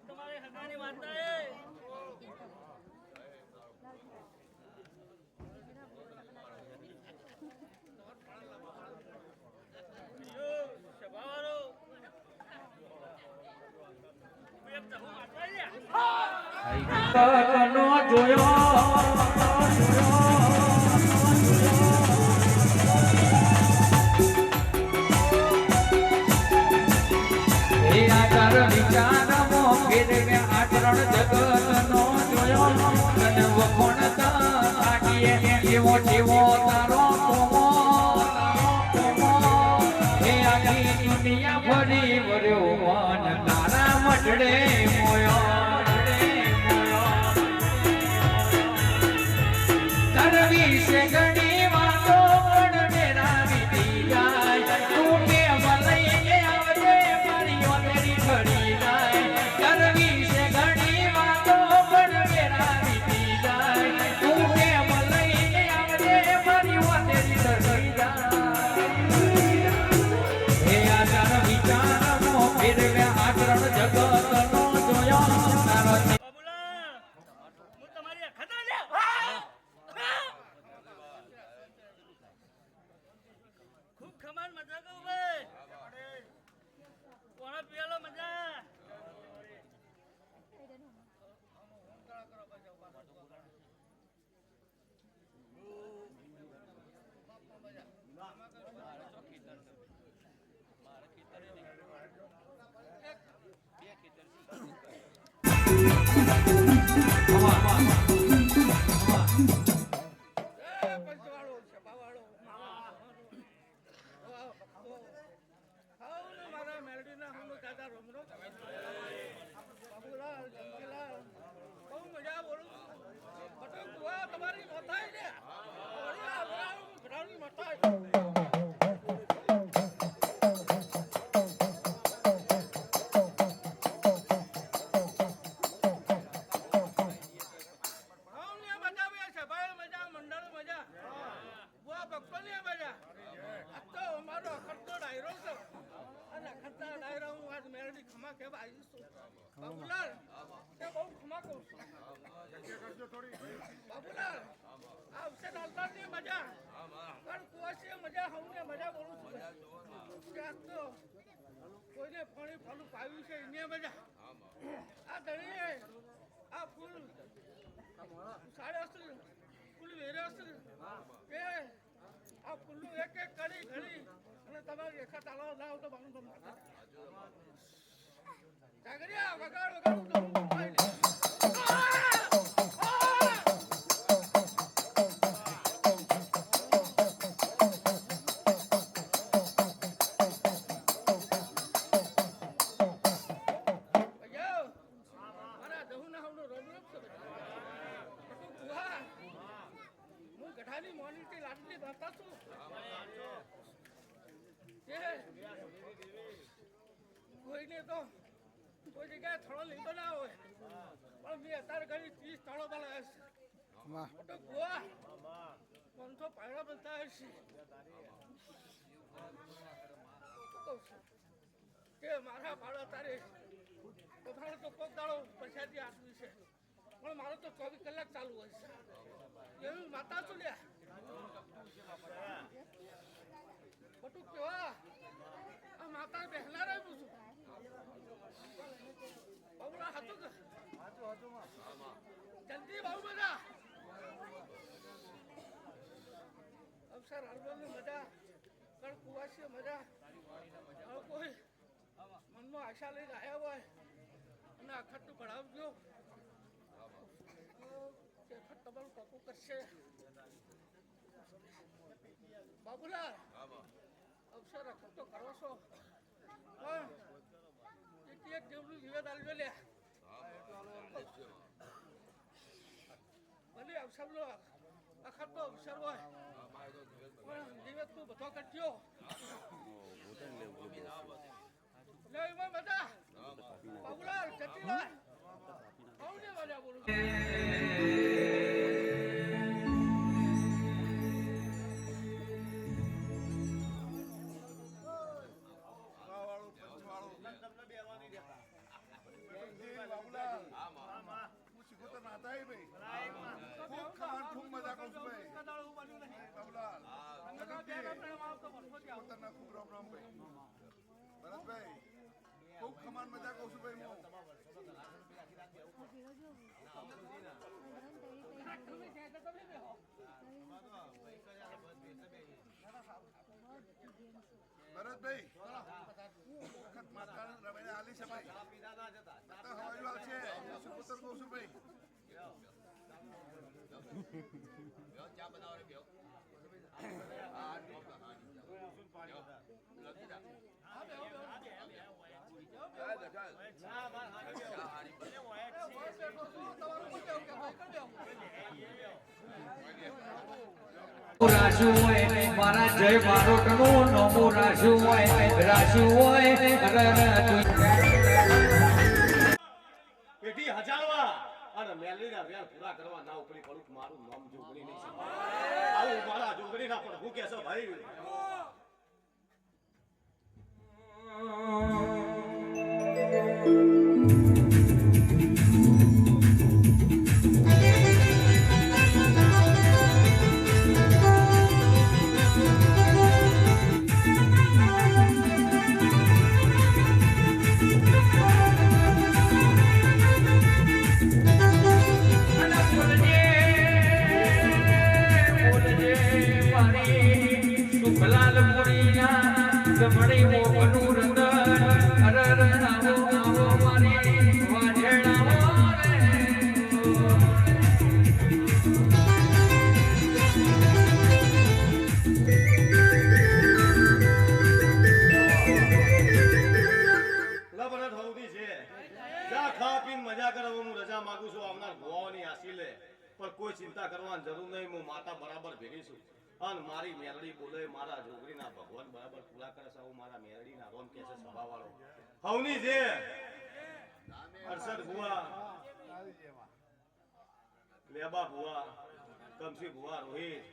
તમારી હકાની માતા તનો જોયો એ આચાર વિચારમો ફેરવે આચરણ જગતનો જોયો તને વખોણતા કાઢીએ એવો જેવો તારો કોમો એ આખી દુનિયા ફરી વર્યો મન તારા મઢડે મોયો વિશે ઘણી વાતો પણ મેરાવી દી જાય તું કે મલઈને આવજે મારી ઓતરી ઘડી જાય કર વિશે ઘણી વાતો પણ મેરાવી દી જાય તું કે મલઈને આવજે મારી ઓતરી ઘડી જાય હે આચાર વિચારનો ફેરવે આચરણ જગતનો જોયો તારો કોઈને પાણી ફાલું પાવ્યું છે એને મજા આ ધણીએ આ ફૂલ સાડે ફૂલ વેરે કે આ ફૂલનું એક એક કરી ઘડી અને તમારી રેખા તાળો લાવ તો બાનું તો માતા જાગરિયા વગાડ કોઈને તો કોઈ જગ્યાએ થળો લીધો ના હોય પણ મેં અત્યારે ઘણી 30 સ્થળો બનાવ્યા છે ગોવા 500 પાયડા બનતા હશે કે મારા પાડો તારે તમારે તો કોક દાડો પૈસાથી આપવી છે પણ મારો તો 24 કલાક ચાલુ હોય છે એવી માતા છું લ્યા બટુક કેવા આ માતા બેહલા રહે પૂછું જલ્દી બહુ બધા અવસર હળવદની મજા કણ કુવાસી મજા હવે કોઈ મનમાં આશા લઈને આવ્યા હોય અને અખતનું ભણાવજો તે અખત તમારું પાકું કરશે બાબુલાલ અવસર અખત તો કરો છો પણ એક દેવનું જીવન આલજો લે ભલે અવસરનો અખતનો અવસર હોય પણ જીવનનું બધો કરજો લે એમાં બધા બાબુલાલ જતીલાલ આવું ને મજા બોલું ભરતભાઈ ખૂબ ખમાન મજા કહું છું ભાઈ ભરતભાઈ વખત માતા રમેને આલી છે ભાઈ હવાઈ વાળ છે સુપુત્ર કહું છું ભાઈ ચા બનાવો રે બેવ રાશુ હોય મારા જય બારોટનું નમો રાશુ હોય રાશુ હોય પેટી હજારવા અને મેલડીના વેલ પૂરા કરવા ના ઉપડી પડું મારું નામ જોગણી નહીં છે આવું મારા જોગણી ના પણ હું કેસો ભાઈ મળી મોકનું રતન અરર આવો આવો મારી વાજેડાઓ લબરત હોતી છે જા ખા પીને મજા કરો હું રજા માંગુ છું આવનાર ભુવાઓની આશી લે પણ કોઈ ચિંતા કરવાની જરૂર નહીં હું માતા બરાબર ભેગી છું અને મારી મેલડી બોલે મારા જોગરીના ભગવાન બરાબર પૂરા કરે છે હું મારા મેલડીના રોમ કે છે સભાવાળો હવની છે અરસદ ભુવા લેબા ભુવા કમસી ભુવા રોહિત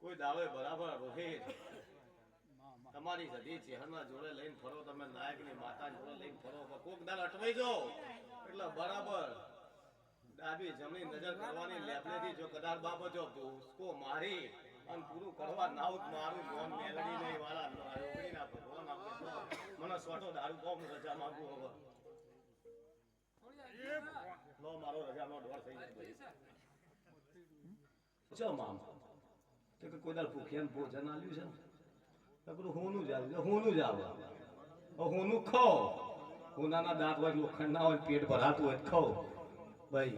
કોઈ દાવે બરાબર રોહિત તમારી સધી ચહેરના જોડે લઈને ફરો તમે નાયકની માતા જોડે લઈને ફરો કોક દાલ અટવાઈ જાઓ એટલે બરાબર ડાબી જમણી નજર કરવાની લેબલેથી જો કદાચ બાબતો ઉસકો મારી અને પૂરું કરવા નાઉત મારું મોન મેલડી નહીં વાળા રોકડીના ભગવાન આપણે મને સોટો દારૂ કોમ રજા માંગુ હવે લો મારો રજાનો ડોર થઈ ગયો ચો મામ તો કે કોઈ દાલ ભૂખ્યાને ભોજન આલ્યું છે તો પેલું હોનું જ હોનું ખાઓ હોનાના દાંત હોય લોખંડના હોય પેટ ભરાતું હોય ખાઓ ભાઈ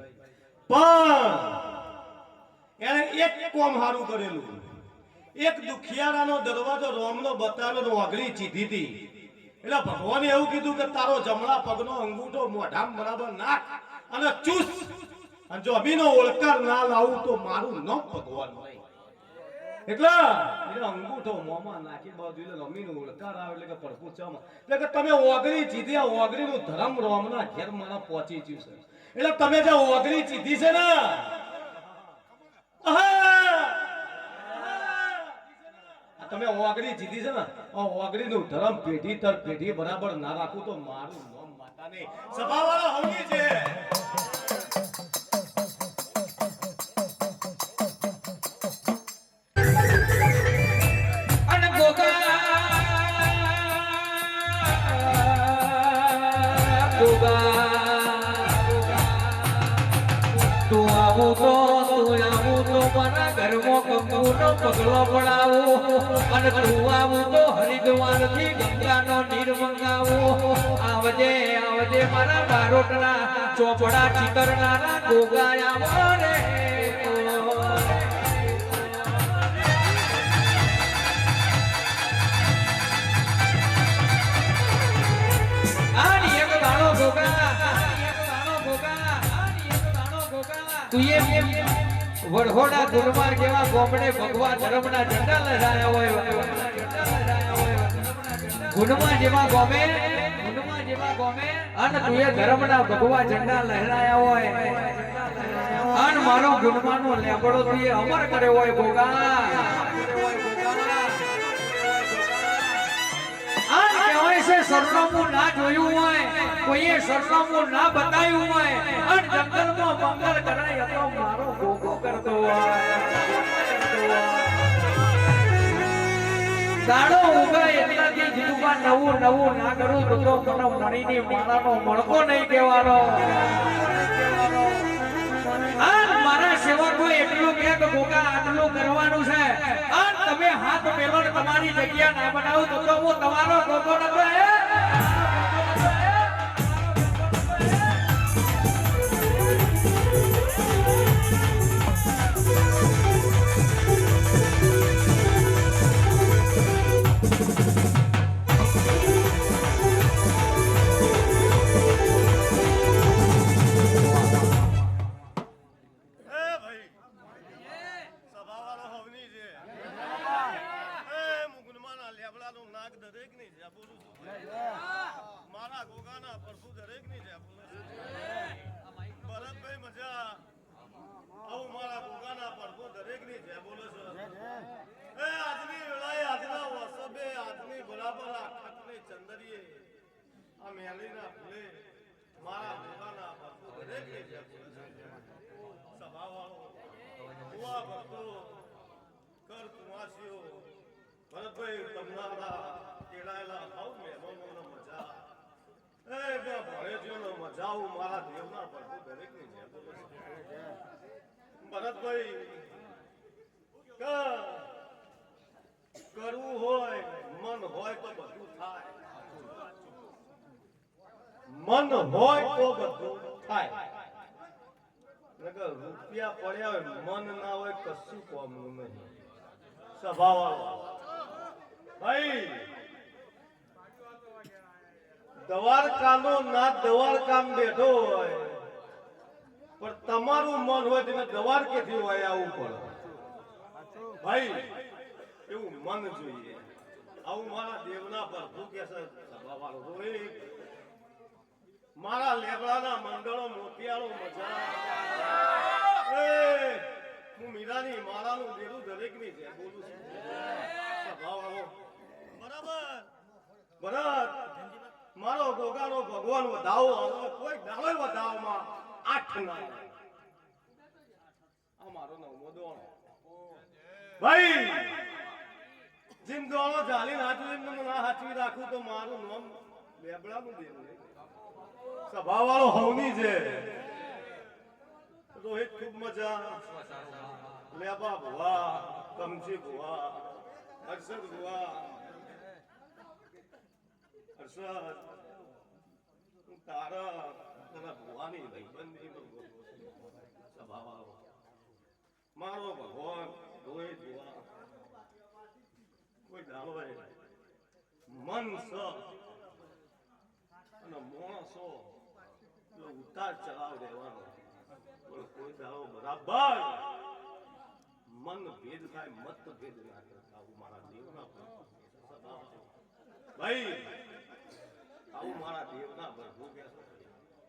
પણ એને એક કોમ હારું કરેલું એક દુખિયારાનો દરવાજો રોમનો બતાનો વાઘરી ચીધી હતી એટલે ભગવાને એવું કીધું કે તારો જમણા પગનો અંગૂઠો મોઢામાં બરાબર નાખ અને ચૂસ અને જો અભીનો ઓળકાર ના લાવું તો મારું નામ ભગવાન નહીં એટલે એ અંગૂઠો મોમાં નાખી બાજુ એટલે અમીનો ઓળકાર આવે એટલે કે પડપુ ચામાં એટલે કે તમે ઓગરી ચીધી આ ઓગરીનું ધર્મ રોમના ઘેર મારા પહોંચી ગયું છે એટલે તમે જે ઓગરી ચીધી છે ને તમે ઓગરી ચીધી છે ને ઓગરીનું ધર્મ પેઢી તર પેઢી બરાબર ના રાખું તો મારું નામ માતાને સભાવાળો હવની છે અને ગોગા ગોગા આવું તો તું આવું તો મારા ઘરમાં કંકુનો પગલો પડાવું અને તું આવું તો હરિદ્વાર થી ગંગાનો નીર મંગાવું આવજે આવજે મારા બારોટના ચોપડા ચીકરનારા ગોગાયા રે વડહોડા ગુરમાર જેવા ગોમડે ભગવા ધર્મના ઝંડા લહેરાયા હોય ગુરમા જેવા ગોમે અને તું એ ધર્મના ભગવા ઝંડા લહેરાયા હોય અન મારો ગુરમાનો લેબડો તું એ અમર કર્યો હોય ગોગા આજ કહેવાય છે સરનામું ના જોયું હોય કોઈએ સરનામું ના બતાવ્યું હોય અને જંગલમાં મંગલ કરાય તો મારો ગોગો કરતો હોય દાડો ઉગાય એટલાથી જીવવા નવું નવું ના કરું તો મને મણીની માળાનો મણકો નહીં કહેવાનો મારા સેવકો એટલું કે ગોગા આટલું કરવાનું છે અને તમે હાથ મેલો ને તમારી જગ્યા ના બનાવો તો હું તમારો ગોગો નતો મારા ગોગાના પ્રભુ દરેક ની છે ભરતભાઈ મજા આવું મારા ગોગાના પ્રભુ દરેક ની છે બોલો છો આજની વેળાએ આજના વસબે આજની બરાબર આખતની ચંદરીએ આ મેલીના ફૂલે મારા ગોગાના પ્રભુ દરેક ની છે સભાવાળો કુવા ભક્તો કર કુવાસીઓ ભરતભાઈ તમારા કેળાયેલા આવ મહેમાનોનો મજા ભણેજોનો મજા આવું મારા દેવના પ્રભુ દરેક ની છે ભરતભાઈ કરવું હોય મન હોય તો બધું થાય મન હોય તો બધું થાય રૂપિયા પડ્યા હોય મન ના હોય કશું કોમનું નહીં સભાવાળો ભાઈ દ્વારકાનો નાથ દ્વારકામ બેઠો હોય પણ તમારું મન હોય તેને દ્વારકેથી હોય આવું પડે ભાઈ એવું મન જોઈએ આવું મારા દેવના પ્રભુ કે છે સભાવાળો રોહિત મારા લેબડાના મંડળો મોતિયાળો મજા હું મીરાની મારાનું દેરું દરેક ની છે બોલું છું સભાવાળો બરાબર ભરત મારો ગોગાનો ભગવાન વધાવો કોઈ દાડો વધાવમાં 8 ના આ મારો નવમો દોણો ભાઈ જીમ દોણો જાલી નાચું ના હાચવી રાખું તો મારું નામ લેબડાનું દેવું સભાવાળો હવની છે રોહિત ખૂબ મજા લેબા ભુવા કમજી ભુવા હર્ષદ ભુવા હર્ષદ તારા તને ભુવાની ભાઈબંધી સભાવાળો મારો ભગવાન રોહિત ભુવા કોઈ દાડો મન સ અને મોણસો ઉતાર ચલાવ દેવાનો કોઈ દાડો બરાબર મન ભેદ થાય મત ભેદ ના આવું મારા દેવના ભાઈ આવું મારા દેવના પ્રભુ કે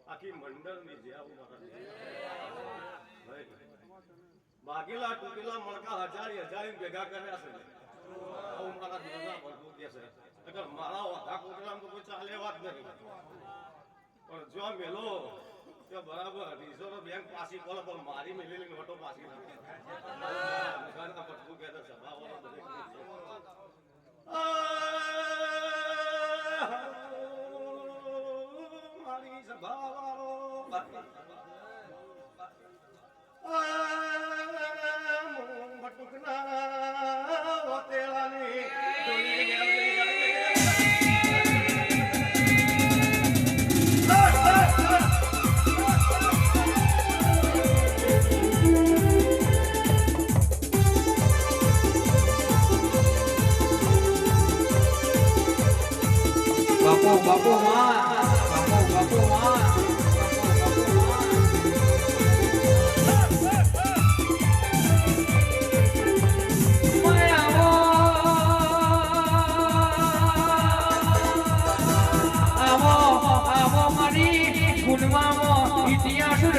આખી મંડળની જે આવું મારા ભાઈ બાગેલા તૂટેલા મણકા હજારી ભેગા કર્યા છે આવું મારા દેવના પ્રભુ કે છે અગર મારા વાધા કોટલા તો કોઈ ચાલે વાત નહીં પણ જો મેલો કે બરાબર રિઝર્વ બેંક પાછી કોલ પર મારી મેલેલી નોટો પાછી પ્રભુ કે છે સભાવાળો દરેક મારી સભાવાળો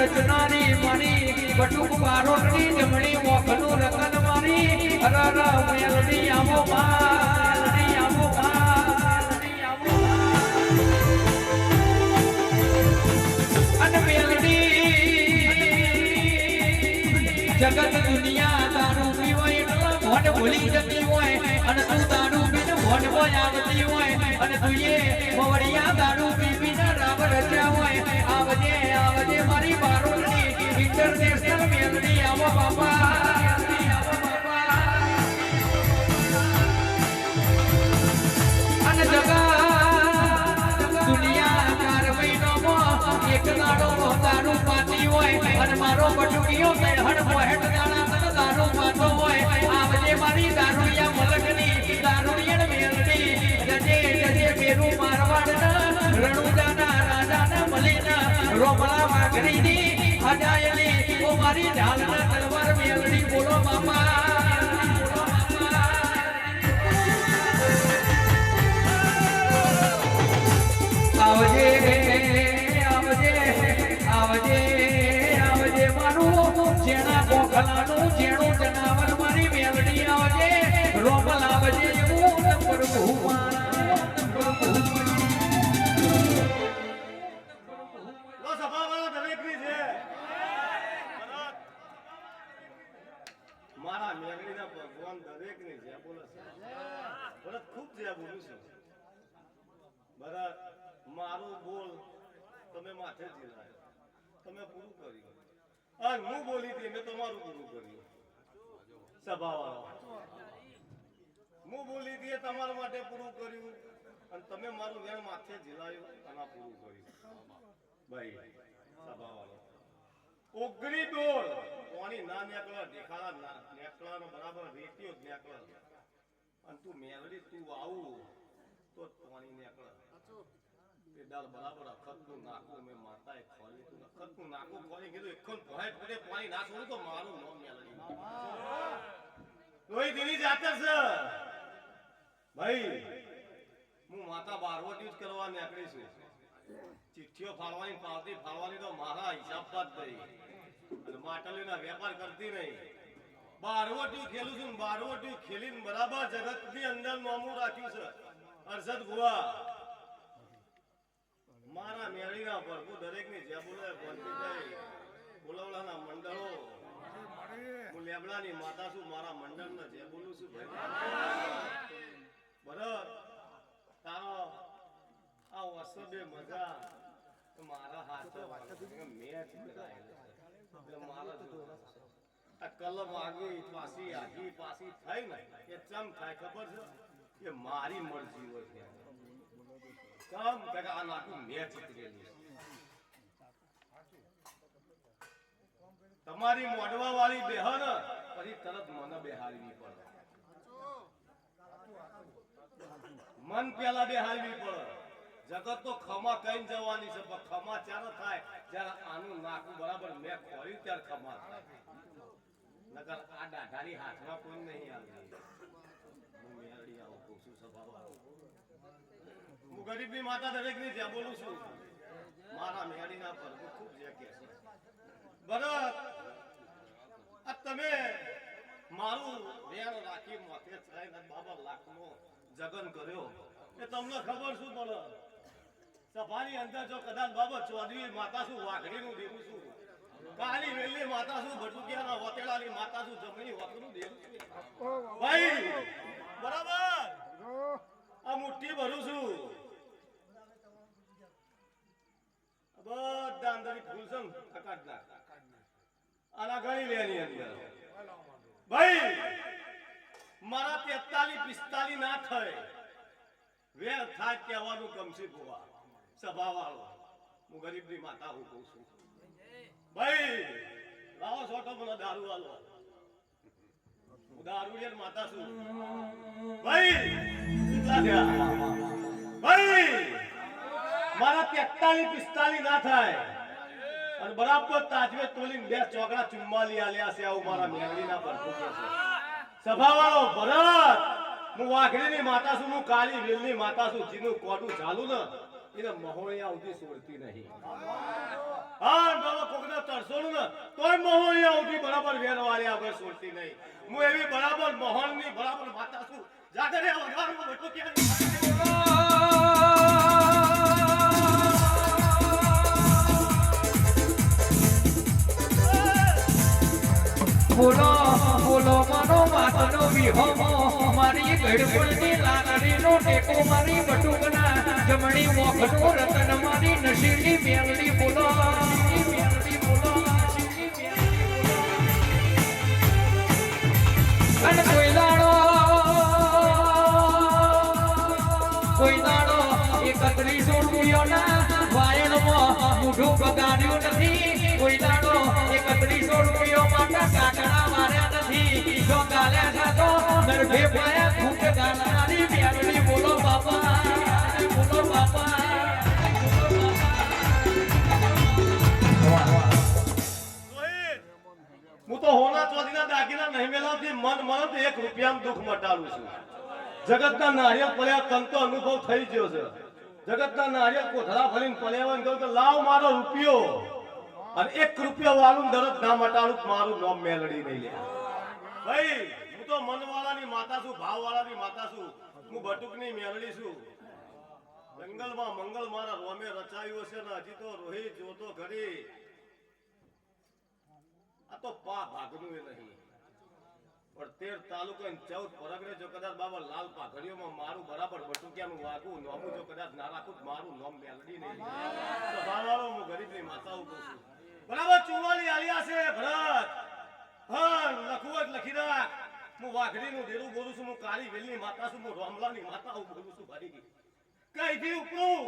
રચનાની મારી બટુક બારોટની જમણી મોખનું રતન મારી અરર મેલડી આવો મેલડી આવો મેલડી આવો અને મેલડી જગત દુનિયા દારૂ પીવો એટલે મોઢ ભૂલી જતી હોય અને તું દારૂ પીને મોઢ માં આવતી હોય અને તું એ મોવડિયા દારૂ પીને રામ રચ્યા હોય આવજે આવજે મારી બારોટની ઇન્ટરનેશનલ મેલડી આવો બાપા મેલડી આવો બાપા અને જગત દુનિયા 4 મહિનામાં એક દાડો દારૂ પાતી હોય અને મારો બટુકીઓ હણ મોહેટ દાણા દારૂ પાતો હોય આવજે મારી દારૂડિયા મલકની દારૂડિયન મેલડી જજે જજે મેરું મારવાડના રણુજાના રાજાના મલીના રોમલા વાઘરીની હજાયલી ઓ મારી ઢાલના તલવાર મેલડી બોલો બાપા બોલો બાપા આવજે આવજે આવજે આવજે મારું જેણા કોખલાનું જેણું જનાવર મારી મેલડી આવજે રોમલ આવજે એવું પ્રભુ લો સભાવાળા દરેકની છે મારા મેઘડીના ભગવાન દરેકની છે બોલે છે ભરત ખૂબ છે બોલું છું ભરત મારું બોલ તમે માથે જીલાય તમે પૂરું કર્યું અને હું બોલી હતી મેં તમારું પૂરું કર્યું સભાવાળા હું બોલી હતી તમારા માટે પૂરું કર્યું અને તમે મારું વેણ માથે જીલાયું અને પૂરું કર્યું ભાઈ સભાવાળો ઓગરી ડોલ કોની ના નેકળા દેખાડા નેકળાનો બરાબર રેટિયો જ નેકળા અને તું મેલડી તું આવું તો કોની નેકળા એ દાલ બરાબર અખતનું નાકું મેં માતાએ ખોલી તું અખતનું નાકું ખોલી કીધું એકન ભોય ફૂટે પાણી ના છોડું તો મારું નામ મેલડી રોઈ દીની જાતર છે ભાઈ હું માતા બારવટી જ કરવા નીકળી છું ચિઠ્ઠીઓ ફાળવાની પાવતી ફાળવાની તો મારા હિસાબ બાદ થઈ અને માટલીના વેપાર કરતી નહીં બારવટી ખેલું છું બારવટી ખેલીને બરાબર જગતની અંદર નોમું રાખ્યું છે અરશદ ભુવા મારા મેળીના પ્રભુ દરેકની જે બોલે ગોંધીભાઈ બોલવલાના મંડળો હું લેબડાની માતા છું મારા મંડળને જે બોલું છું ભાઈ બરાબર તારો આ વસબે મજા મારા હાથ મેચ એટલે મારા આ કલમ આગી પાછી થઈ ને એ ચમ થાય ખબર છે કે મારી મરજી હોય છે કમ કે આ નાખું મેચ જીતેલી તમારી મોઢવા વાળી બેહન પછી તરત મને બેહાડવી પડે મન પેલા બેહાડવી પડે જગત તો ખમા કઈ જવાની છે પણ ખમા ચાર થાય જ્યારે આનું નાકું બરાબર મેં ખોર્યું ત્યારે ખમા થાય નકર આ દાઢાની હાથમાં કોઈ નહીં આવતી હું મેરડી આવું કહું છું સભાવાળો હું ગરીબની માતા દરેકની જે બોલું છું મારા મેરડીના પર ખૂબ જે કે છે ભરત આ તમે મારું વેણ રાખી મોથે ચડાઈને બાબા લાખનો જગન કર્યો એ તમને ખબર શું પડે સભાની અંદર જો કદાચ બાબા ચૌધરી માતા શું વાઘડીનું દેવું છું કાલી વેલી માતા શું ભટુકિયાના વતેડાની માતા શું જમણી વતનું દેવું છું ભાઈ બરાબર આ મુઠ્ઠી ભરું છું બધા અંદરની ફૂલ છે કાઢ નાખ આના ગણી લેની અંદર ભાઈ મારા 43 45 ના થાય વેર થાય કહેવાનું ગમશે ગોવા સભાવાળો હું ગરીબની માતા હું કહું છું ભાઈ લાવો છોટો મને દારૂ વાલો હું દારૂડિયન માતા છું ભાઈ મારા 43 45 ના થાય અને બરાબર તાજવે તોલીને બે ચોકડા ચુમ્માલી આલ્યા છે આવું મારા મેળવીના પર છે સભાવાળો ભરત હું વાઘરીની માતા છું હું કાળી વેલની માતા છું જીનું કોડું ચાલુ ને એને મહોળિયા સુધી છોડતી નહીં. હા બાબા કોકના તરસોનું ને તોય મહોળિયા સુધી બરાબર વેરવાળી આગળ છોડતી નહીં. હું એવી બરાબર મોહનની બરાબર માતા છું. જાગરે વગાડું બેઠો બોલો બોલો મારો માતનો વિહોમો મારી ગડપણની લાકડીનો ટેકો મારી બટુકના જમણી મોખનો રતન મારી નસીબની મેલડી બોલો અને કોઈ દાડો 31 રૂપિયાના વાયણમાં મૂઠું બગાડ્યું નથી. કોઈ દાડો 31 રૂપિયા માટે કાકડા માર્યા નથી. જો ગાલ્યા છે તો નરભે પાયા ખૂબ ગાલનારી મેલડી બોલો બાપા બોલો બાપા. હું તો હોના ચોધીના દાગીના નહીં મેલાવતી મન મન તો 1 રૂપિયામાં દુઃખ મટાડું છું. જગતના નારિયેળ પડ્યા તન તો અનુભવ થઈ ગયો છે. જગતના નારિયેળ કોથળા ભરીને પડ્યા કહ્યું કે લાવ મારો રૂપિયો અને 1 રૂપિયા વાળું દરદ ના મટાડું મારું નામ મેલડી નહીં લે. ભાઈ હું તો મનવાળાની માતા છું, ભાવવાળાની માતા છું. હું બટુકની મેલડી છું. જંગલમાં મંગલ મારા રોમે રચાયું છે ને હજી તો રોહિત જોતો ઘડી. આ તો પા ભાગનું એ નહીં પણ 13 તાલુકા અને 14 પરગણે જો કદાચ બાબા લાલ પાઘડીઓમાં મારું બરાબર બટુકિયાનું વાગું નોમું જો કદાચ ના રાખું મારું નામ મેલડી નહીં. તો બાવાળો હું ગરીબની માતા ઉભો છું. બરાબર ચુવાલી આલિયા છે ભરત. હા લખવું જ લખી રાખ. હું વાઘડીનું દેરું બોલું છું. હું કાળી વેલની માતા છું. હું રામલાની માતા બોલું છું. ભાઈ કઈથી ઉપરું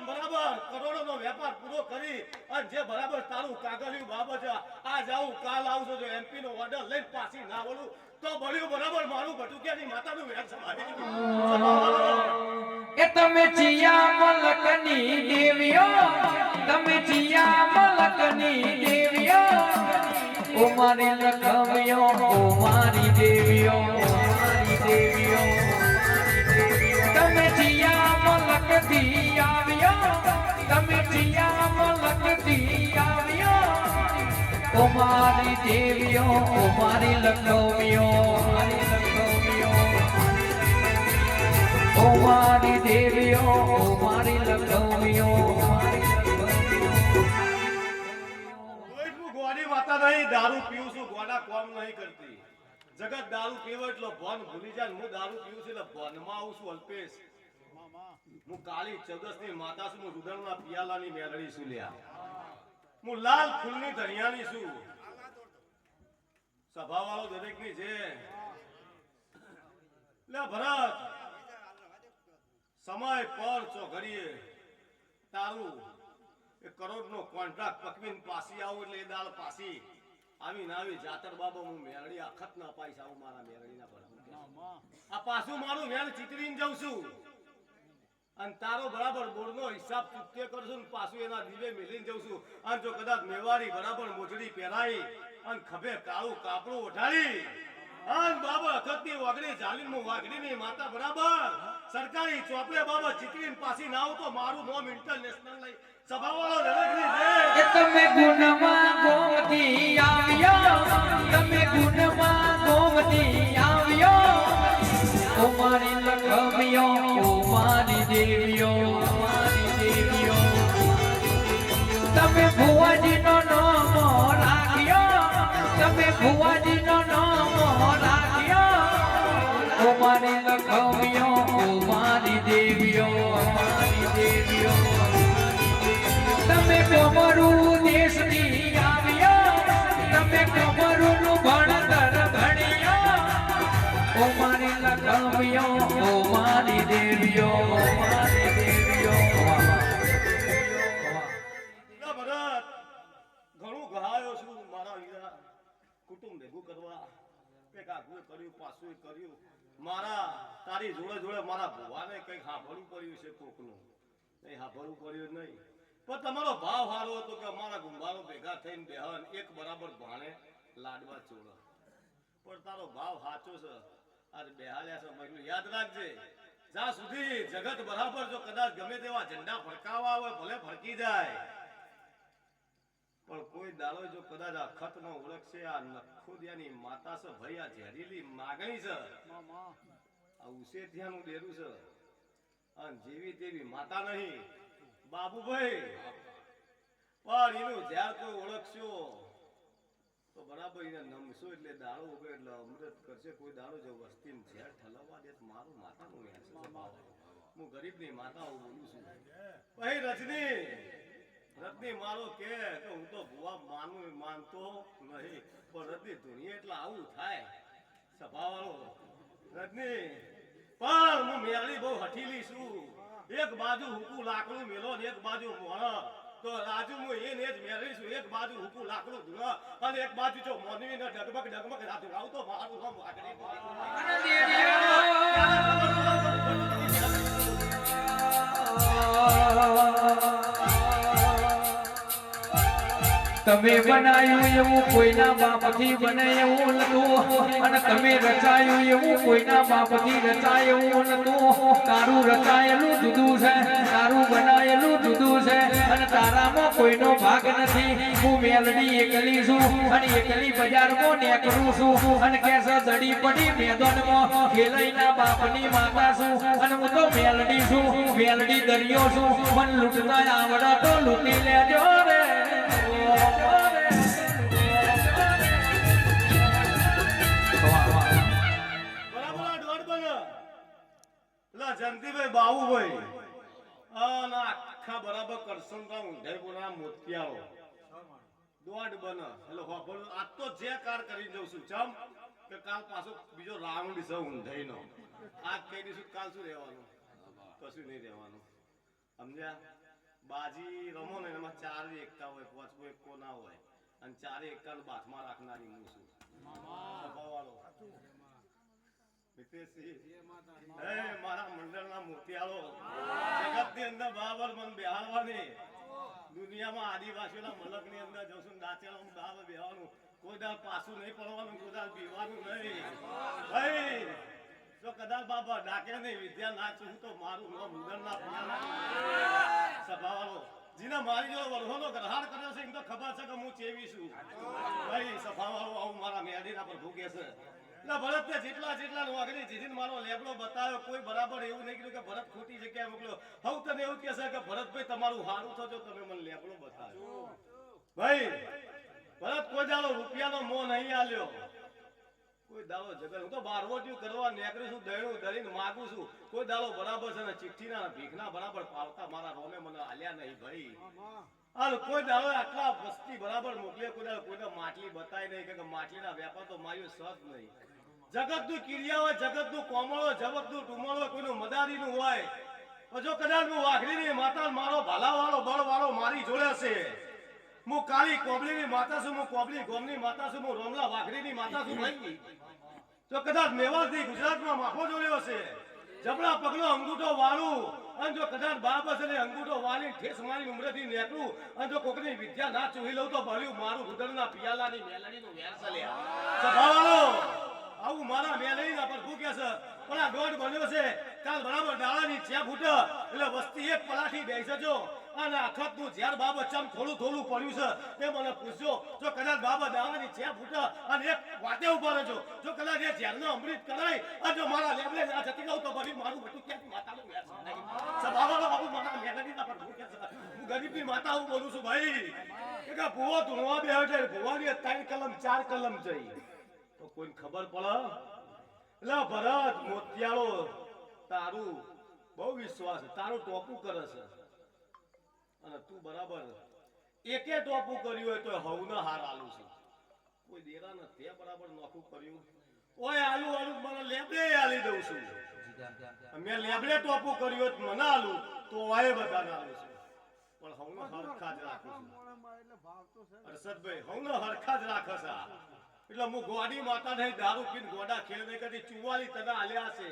બરાબર કરોડોનો વેપાર પૂરો કરી અને જે બરાબર તારું કાગળિયું બાબત આ જાઉં કાલ આવજો જો એમપી નો ઓર્ડર લઈને પાછી ના બોલું તો બળ્યું બરાબર મારું બટુકિયાની માતાનું વેર સંભાળી. એ તમે ચિયા મલકની દેવીઓ તમે ચિયા મલકની દેવીઓ ઓ મારી લખમીઓ ઓ મારી દેવીઓ મારી દેવીઓ તમે ચિયા મલકથી આવ્યો તમે ચિયા મલકથી આવ્યો ઓ મારી દેવીઓ ઓ મારી લખમીઓ મારી લખમીઓ ઓ મારી દેવીઓ ઓ મારી લખમીઓ ગોડી માતા નહીં દારૂ પીવું છું. ગોડા કોમ નહીં કરતી. જગત દારૂ પીવો એટલે ભોન ભૂલી જાય. હું દારૂ પીવું છું એટલે ભોનમાં આવું છું. અલ્પેશ હું કાળી 14 ની માતા છું. હું રુદરના પિયાલાની મેલડી છું લ્યા. હું લાલ ફૂલની ધણિયાની છું. સભાવાળો દરેકની છે લે ભરત સમય પર ચોઘડીએ તારું 1 કરોડનો કોન્ટ્રાક્ટ પકવીને પાછી આવું એટલે એ દાળ પાછી આવી ના આવી જાતર બાબા હું મેલડી અખત ના પાઈશ આવું મારા મેલડીના પર આ પાછું મારું વેણ ચીતરીને જાઉં છું અને તારો બરાબર બોરનો હિસાબ ચૂકતે કરશું ને પાછું એના દીવે મેલીને જાઉં છું. અને જો કદાચ મેવાડી બરાબર મોજડી પહેરાઈ અને ખભે કાળું કાપડું ઓઢાડી અને બાબા અખતની વાગડી જાલીન હું વાગડીની માતા બરાબર સરકારી ચોપડે બાબા ચીતરીને પાછી ના આવું તો મારું નામ ઇન્ટરનેશનલ લઈ સભાવાળો દરેકની છે. તમે ગુણમાં ગોમતી આવ્યો તમે ગુણમાં ગોમતી આવ્યો ઓ મારી લખમીઓ ઓ મારી દેવીઓ મારી દેવીઓ તમે ભુવાજીનો નામ રાખ્યો તમે ભુવાજીનો નામ રાખ્યો ઓ મારી લખમીઓ ઓ મારી દેવીઓ મારી દેવીઓ તમે કોમરું દેશની આવ્યો તમે કોમરુંનું ભણતર ભણ્યો ઓ મારી લખમીઓ ઓ મારી દેવીઓ મારી દેવીઓ. ભરત ઘણું ગહાયો છું મારા વીરા કુટુંબ ભેગું કરવા કંઈક આગું કર્યું પાછું કર્યું. મારા તારી જોડે જોડે મારા ભુવાને કંઈક સાંભળવું પડ્યું છે. કોકનું નહીં સાંભળવું પડ્યું નહીં પણ તમારો ભાવ સારો હતો કે અમારા ગુંભારો ભેગા થઈને બેહન એક બરાબર ભાણે લાડવા ચોળા પણ તારો ભાવ સાચો છે. આજે બેહાલ્યા છે મગલું યાદ રાખજે જ્યાં સુધી જગત બરાબર જો કદાચ ગમે તેવા ઝંડા ફરકાવા હોય ભલે ફરકી જાય, પણ કોઈ દાડો જો કદાચ આ ખત નો ઓળખશે આ નખોદિયાની માતા છે ભાઈ, આ ઝેરીલી માગણી છે, આ ઉસેથિયાનું ડેરું છે, અને જેવી તેવી માતા નહીં બાબુભાઈ, પણ એનું જ્યાં કોઈ ઓળખશો તો બરાબર એને નમશો એટલે દાડો ઉગે એટલે અમૃત કરશે. કોઈ દાડો જો વસ્તી ઝેર ઠલવવા દે મારું માતાનું વેણ છે. હું ગરીબની માતા બોલું છું. ભાઈ રજની મારો કે હું તો ભુવા માનતો નહીં, પણ રજની ધૂણી એટલે આવું થાય સભાવાળો રજની. પણ હું મેળી બહુ હઠીલી છું. એક બાજુ હુકું લાકડું મેલો ને એક બાજુ મોણ, તો રાજુ હું એ ને જ મેળવી છું. એક બાજુ હુકું લાકડું ધૂણ અને એક બાજુ જો મોનવી ને ડગમગ રાજુ આવું તો મારું નામ વાગડી. તમે બનાવ્યું એવું કોઈના બાપથી બને એવું નતું, અને તમે રચાયું એવું કોઈના બાપથી રચાય એવું નતું. તારું રચાયેલું જુદું છે, તારું બનાયેલું જુદું છે, અને તારામાં કોઈનો ભાગ નથી. હું મેલડી એકલી છું અને એકલી બજારમાં નેકરું છું, અને કેસ દડી પડી મેદાનમાં ખેલઈના બાપની માતા છું, અને હું તો મેલડી છું, મેલડી દરિયો છું. મન લૂંટતા આવડે તો લૂંટી લેજો રે. જંતીભાઈ બાબુભાઈ આખા બરાબર કરસનતા ઊંધાઈપુરના મોતિયાળો દોડ બન. એટલે આજ તો જે કાર કરી જઉં છું ચમ કે કાલ પાછો બીજો રાઉન્ડ છે ઊંધાઈનો. આજ કહી દઈશું કાલ શું રહેવાનું, કશું નહીં રહેવાનું. સમજ્યા? બાજી રમો ને એમાં 4 એકતા હોય, 5 એકો ના હોય, અને 4 એકા બાથમાં રાખનારી હું છું. મારા મંડળના મોતિયાળો જગતની અંદર બરાબર મન બેહાડવાની. દુનિયામાં આદિવાસીઓના મલકની અંદર જશું નાચેલા બરાબર બેહવાનું. કોઈ દાળ પાછું નહીં પડવાનું, કોઈ દાળ પીવાનું નહીં. ભાઈ જો કદાચ બાબા ડાકે નહીં વિદ્યા નાચું તો મારું મંડળના સભાવાળો જીને મારી જો વરહોનો ગ્રહણ કર્યો છે એમ તો ખબર છે કે હું ચેવી છું. ભાઈ સભાવાળો આવું મારા મેડીના પર ભૂગે છે. એટલે ભરત જેટલા નોકરી જીજીને મારો લેબડો બતાવ્યો, કોઈ બરાબર એવું નહીં કીધું કે ભરત ખોટી જગ્યાએ મોકલ્યો. હવે તને એવું કહે છે કે ભરતભાઈ તમારું સારું થજો, તમે મને લેબડો બતાવ્યો. ભાઈ ભરત કોઈ દાડો રૂપિયાનો મોહ નહીં આલ્યો, કોઈ દાડો જગત હું તો બારવટીયું કરવા નીકળું છું, દયણું ધરીને માગું છું. કોઈ દાડો બરાબર છે ને ચિઠ્ઠીના ભીખના બરાબર પાવતા મારા રોમે મને આલ્યા નહીં ભાઈ. અને કોઈ દાડો આટલા વસ્તી બરાબર મોકલે, કોઈ દાડો કોઈને માટલી બતાય નહીં કે માટલીના વેપાર તો માર્યો સજ નહીં. જગતનું કિરિયા હોય, જગતનું કોમળ હોય, જગતનું ટુમળ હોય, કોઈનું મદારીનું હોય. જો કદાચ હું વાઘરીની માતા મારો ભાલાવાળો બળવાળો મારી જોડે છે, હું કાળી કોબલીની માતા છું, હું કોબલી ગોમની માતા છું, હું રોમલા વાઘરીની માતા છું ભાઈ. જો કદાચ મેવાડથી ગુજરાતમાં માફો જોડ્યો છે, જબડા પગલો અંગૂઠો વાળું, અને જો કદાચ બાપ હશે ને અંગૂઠો વાળી ઠેસ મારી ઉમરેથી નેકળું, અને જો કોકની વિદ્યા ના ચૂહી લઉં તો ભર્યું મારું રુદરના પિયાલાની મેલડીનું વેર ચલ્યા. સભાવાળો આવું મારા મેલડીના પર ભૂકે છે, પણ આ દોઢ બન્યો છે. કાલ બરાબર ડાળાની ચેપ ફૂટે એટલે વસ્તી એક પલાઠી બેસજો. અને અખતનું ઝેર બાબા ચમ થોડું પડ્યું છે તે મને પૂછજો. જો કદાચ બાબા દાવાની ચેપ ફૂટે અને એક વાતે ઉભા રહેજો. જો કદાચ એ ઝેરનો અમૃત કરાય અને જો મારા લેબલે ના જતી રહું તો ભરી મારું બધું ક્યાંક માતાનું વેર છે. સભાવાળો બાબુ મારા મેલડીના પર ભૂકે છે. હું ગરીબની માતા હું બોલું છું ભાઈ કે ભૂવો ધૂણવા બે છે, ભૂવાની 3 કલમ 4 કલમ જઈ તો કોઈને ખબર પડે. એટલે ભરત મોતિયાળો તારું બહુ વિશ્વાસ છે, તારું ટોપું કરે છે, અને તું બરાબર એકે ટોપું કર્યું હોય તો હવના હાર આલુ છે. કોઈ દેરા ને તે બરાબર નોખું કર્યું ઓય આલુ આલુ મને લેબડે આલી દઉં છું. મેં લેબડે ટોપું કર્યું હોય મને આલુ તો ઓય બધાને આલુ છું, પણ હવનો હરખા જ રાખું છું. અરસદભાઈ હવનો હરખા જ રાખે છે. એટલે હું ગોડી માતા નહીં દારૂ પીને ગોડા ખેલ નહીં કરતી 44 તને આલ્યા છે.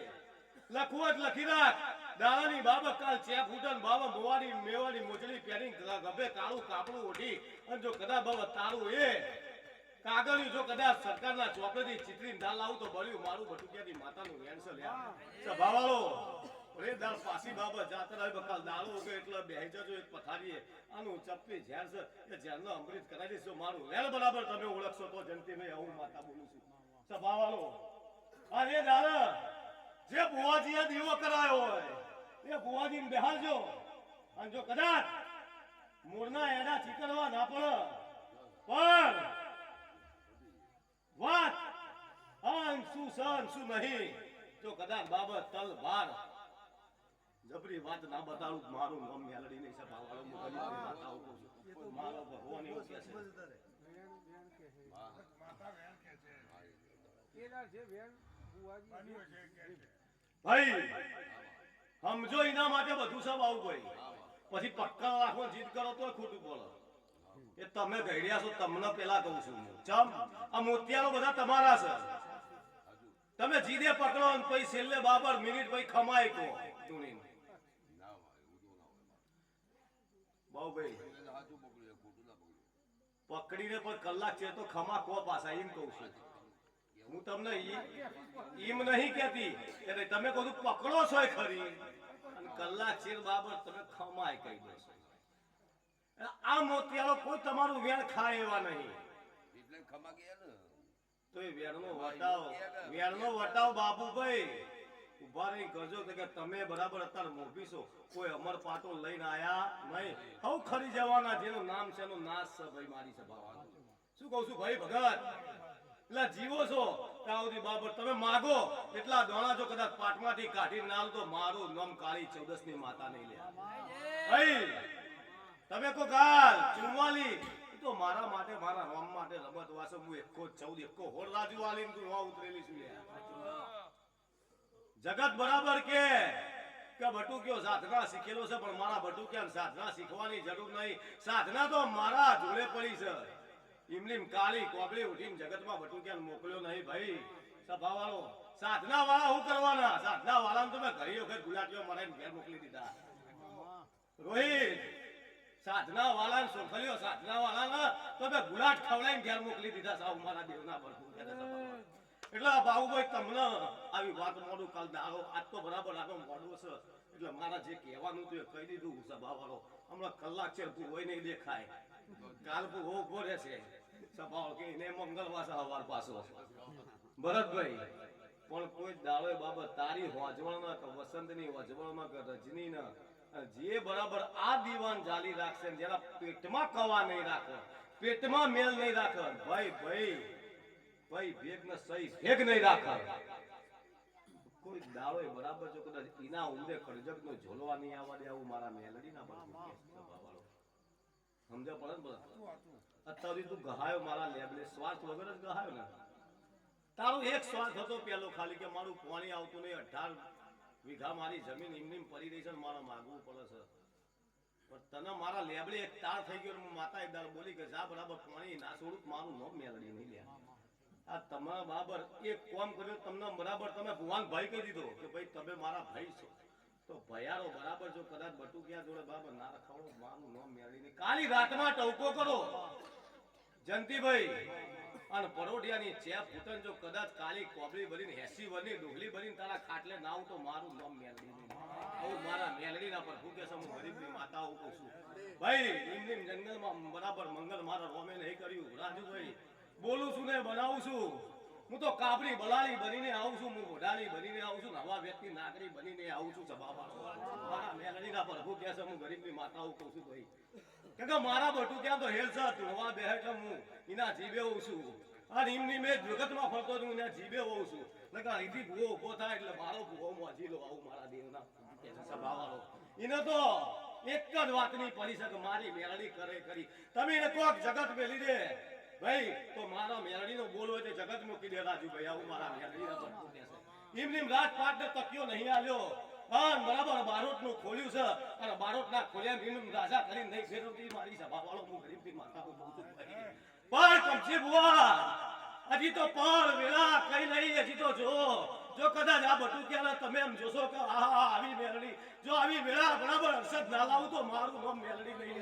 લખવું જ લખી રાખ. દાડાની બાબા કાલ ચેપ ઉડન બાબા મોવાડી મેવાડી મોજડી પહેરી ગભે કાળું કાપડું ઓઢી અને જો કદાચ બાબા તારું એ કાગળિયું જો કદાચ સરકારના ચોપડેથી ચિત્રી ના લાવું તો બળ્યું મારું બટુકિયાની માતાનું વેણસ લ્યા. સભાવાળો એ દાળ પાછી બાબત જાતર આવી બકાલ દાળો ઉગે એટલે બેહી જજો એક પથારીએ આનું ચપ્પી ઝેર છે એ ઝેરનો અમૃત કરાવી દઈશું મારું વેલ બરાબર તમે ઓળખશો તો જંતી નહીં આવું માતા બોલું છું સભાવાળો આ એ દાળ જે બુવાજીએ દીવો કરાયો હોય એ બુવાજીને બેહાડજો અને જો કદાચ મૂળના એડા ચીકરવા ના પડે પણ વાત શું સન શું નહીં જો કદાચ બાબત તલ બાર જબરી વાત ના બતાડું મારું નામ મેલડી નહીં છે ભાવાળો હું ગરીબ માતા આવું છું મારો ભગવાન એવું કહે છે ભાઈ સમજો એના માટે બધું સબ આવું ભાઈ પછી પક્કા રાખો જીત કરો તો ખોટું બોલો એ તમે ગઈડ્યા છો તમને પેલા કહું છું ચમ આ મોતિયાનો બધા તમારા છે તમે જીદે પકડો અને પછી છેલ્લે બાબર મિનિટ પછી ખમાય કો તુણી બાઉભાઈ પકડીને પણ કલાક છે તો ખમા કો પાછા એમ કહું છું હું તમને એમ નહીં કહેતી કે તમે કહું પકડો છો ખરી અને કલાક છે બાબર તમે ખમાય કહી દેશો આ મોતિયાળો કોઈ તમારું વેણ ખાય એવા નહીં એટલે ખમા ગયા ને તો એ વેણનો વટાવ બાબુભાઈ ઉભા રહી કરજો કે તમે બરાબર અત્યારે મોભી છો કોઈ અમર પાટો લઈને આયા નહીં હવ ખરી જવાના જેનું નામ છે એનો નાશ છે ભાઈ મારી સભા શું કહું છું ભાઈ ભગત એટલે જીવો છો ત્યાં સુધી બાબર તમે માગો એટલા દોણા જો કદાચ પાટમાંથી કાઢી નાલ તો મારું નામ કાળી 14 ની માતા નહીં લે ભાઈ તમે કો ગાલ ચુંવાલી તો મારા માટે મારા રામ માટે રમત વાસો હું 114 હોર રાજુ વાલી તું વા ઉતરેલી છું લે જગત બરાબર કે બટુ કયો સાધના શીખેલો છે પણ મારા બટુ કે સાધના શીખવાની જરૂર નહીં સાધના તો મારા જોડે પડી છે ઇમલીમ કાળી કોબળી ઉઠીને જગતમાં બટુ કે મોકલ્યો નહીં ભાઈ સભાવાળો સાધના વાળા હું કરવાના સાધના વાળાને તો મેં ઘણી વખત ગુલાટીઓ મારીને ઘેર મોકલી દીધા રોહિત સાધના વાળા સોખલ્યો સાધના વાળા તો મેં ગુલાટ ખવડાવીને ઘેર મોકલી દીધા સાવ મારા દેવના બટુ એટલે બાબુભાઈ તમને આવી વાત મોડું કાલ દાડો આજ તો બરાબર આગળ મોડું છે એટલે મારા જે કહેવાનું હતું એ કહી દીધું સભાવાળો હમણાં કલાક છે હોય નહીં દેખાય કાલ ઉભો ઉભો રહેશે સભાઓ કે એને મંગળવાર સવાર પાછો ભરતભાઈ પણ કોઈ દાડો બાબત તારી હોજવણમાં કે વસંતની હોજવણમાં કે રજનીના જે બરાબર આ દીવાન જાલી રાખશે જેના પેટમાં કવા નહીં રાખે પેટમાં મેલ નહીં રાખે ભાઈ ભાઈ ભેગ ને સહી ભેગ નહીં રાખે કોઈ દાડો બરાબર જો કદાચ ઈના ઉંદે ખડજક નો ઝોલવા નહીં આવવા દે આવું મારા મેલડી ના બરાબર સમજા પડે ને અત્યારે તું ગહાયો મારા લેબલે સ્વાર્થ વગર જ ગહાયો ને તારો એક સ્વાર્થ હતો પેલો ખાલી કે મારું પાણી આવતું નહીં 18 વીઘા મારી જમીન એમની પડી રહી છે મારે માગવું પડે છે પણ તને મારા લેબલે એક તાર થઈ ગયો માતા એક દાળ બોલી કે જા બરાબર પાણી ના છોડું મારું નામ મેલડી નહીં લે આ તમારા બરાબર એક કામ કર્યો તમને બરાબર તમે ભુવાન ભાઈ કહી દીધો કે ભાઈ તમે મારા ભાઈ છો તો ભયારો બરાબર જો કદાચ બટુકિયા જોડે બરાબર ના રખાવો મારું નામ મેળવી નહીં કાલી રાતમાં ટવકો કરો જંતીભાઈ અને પરોઢિયાની ચેપ ફૂટન જો કદાચ કાલી કોબળી ભરીને 80 વરની ડોગલી ભરીને તારા ખાટલે ના આવું તો મારું નામ મેળવી નહીં આવું મારા મેલડીના પર ભૂકે સમૂહ ગરીબની માતા આવું કહું છું ભાઈ એમની જંગલમાં બરાબર મંગલ મારા રોમે નહીં કર્યું રાજુભાઈ બોલું છું ને બનાવું છું હું તો કાબરી બલાલી બનીને આવું છું હું મોઢાની બનીને આવું છું નવા વ્યક્તિ નાગરી બનીને આવું છું સભામાં મારા મેલડીના પ્રભુ કહે છે હું ગરીબની માતાઓ કહું છું ભાઈ કે મારા બટુ ત્યાં તો હેલ છે નવા બેઠ હું એના જીવે હોઉં છું અને એમની મેં જગતમાં ફરતો છું એના જીવે હોઉં છું નકા રીધી ભૂવો ઉભો થાય એટલે મારો ભૂવો મોજી લો આવું મારા દેવના સભાવાળો એને તો એક જ વાતની પડી શકે મારી મેલડી કરે કરી તમે એને કોક જગત મેલી દે ભાઈ તો મારા મેલડીનો બોલ હોય તો જગત મૂકી દે રાજુભાઈ આવું મારા મેલડીના પર એમની રાજપાટ ને તક્યો નહીં આવ્યો અને બરાબર બારોટનું ખોલ્યું છે અને બારોટના ખોલ્યા ભીમ રાજા કરીને નહીં ફેરવતી મારી સભાવાળો હું ગરીબની માતા હું બોલતું પણ કમસે બુઆ હજી તો પર વેળા કઈ નહીં હજી તો જો કદાચ આ બટુકિયાના તમે એમ જોશો કે આહા આવી મેલડી જો આવી વેળા બરાબર હર્ષદ ના લાવું તો મારું નામ મેલડી નહીં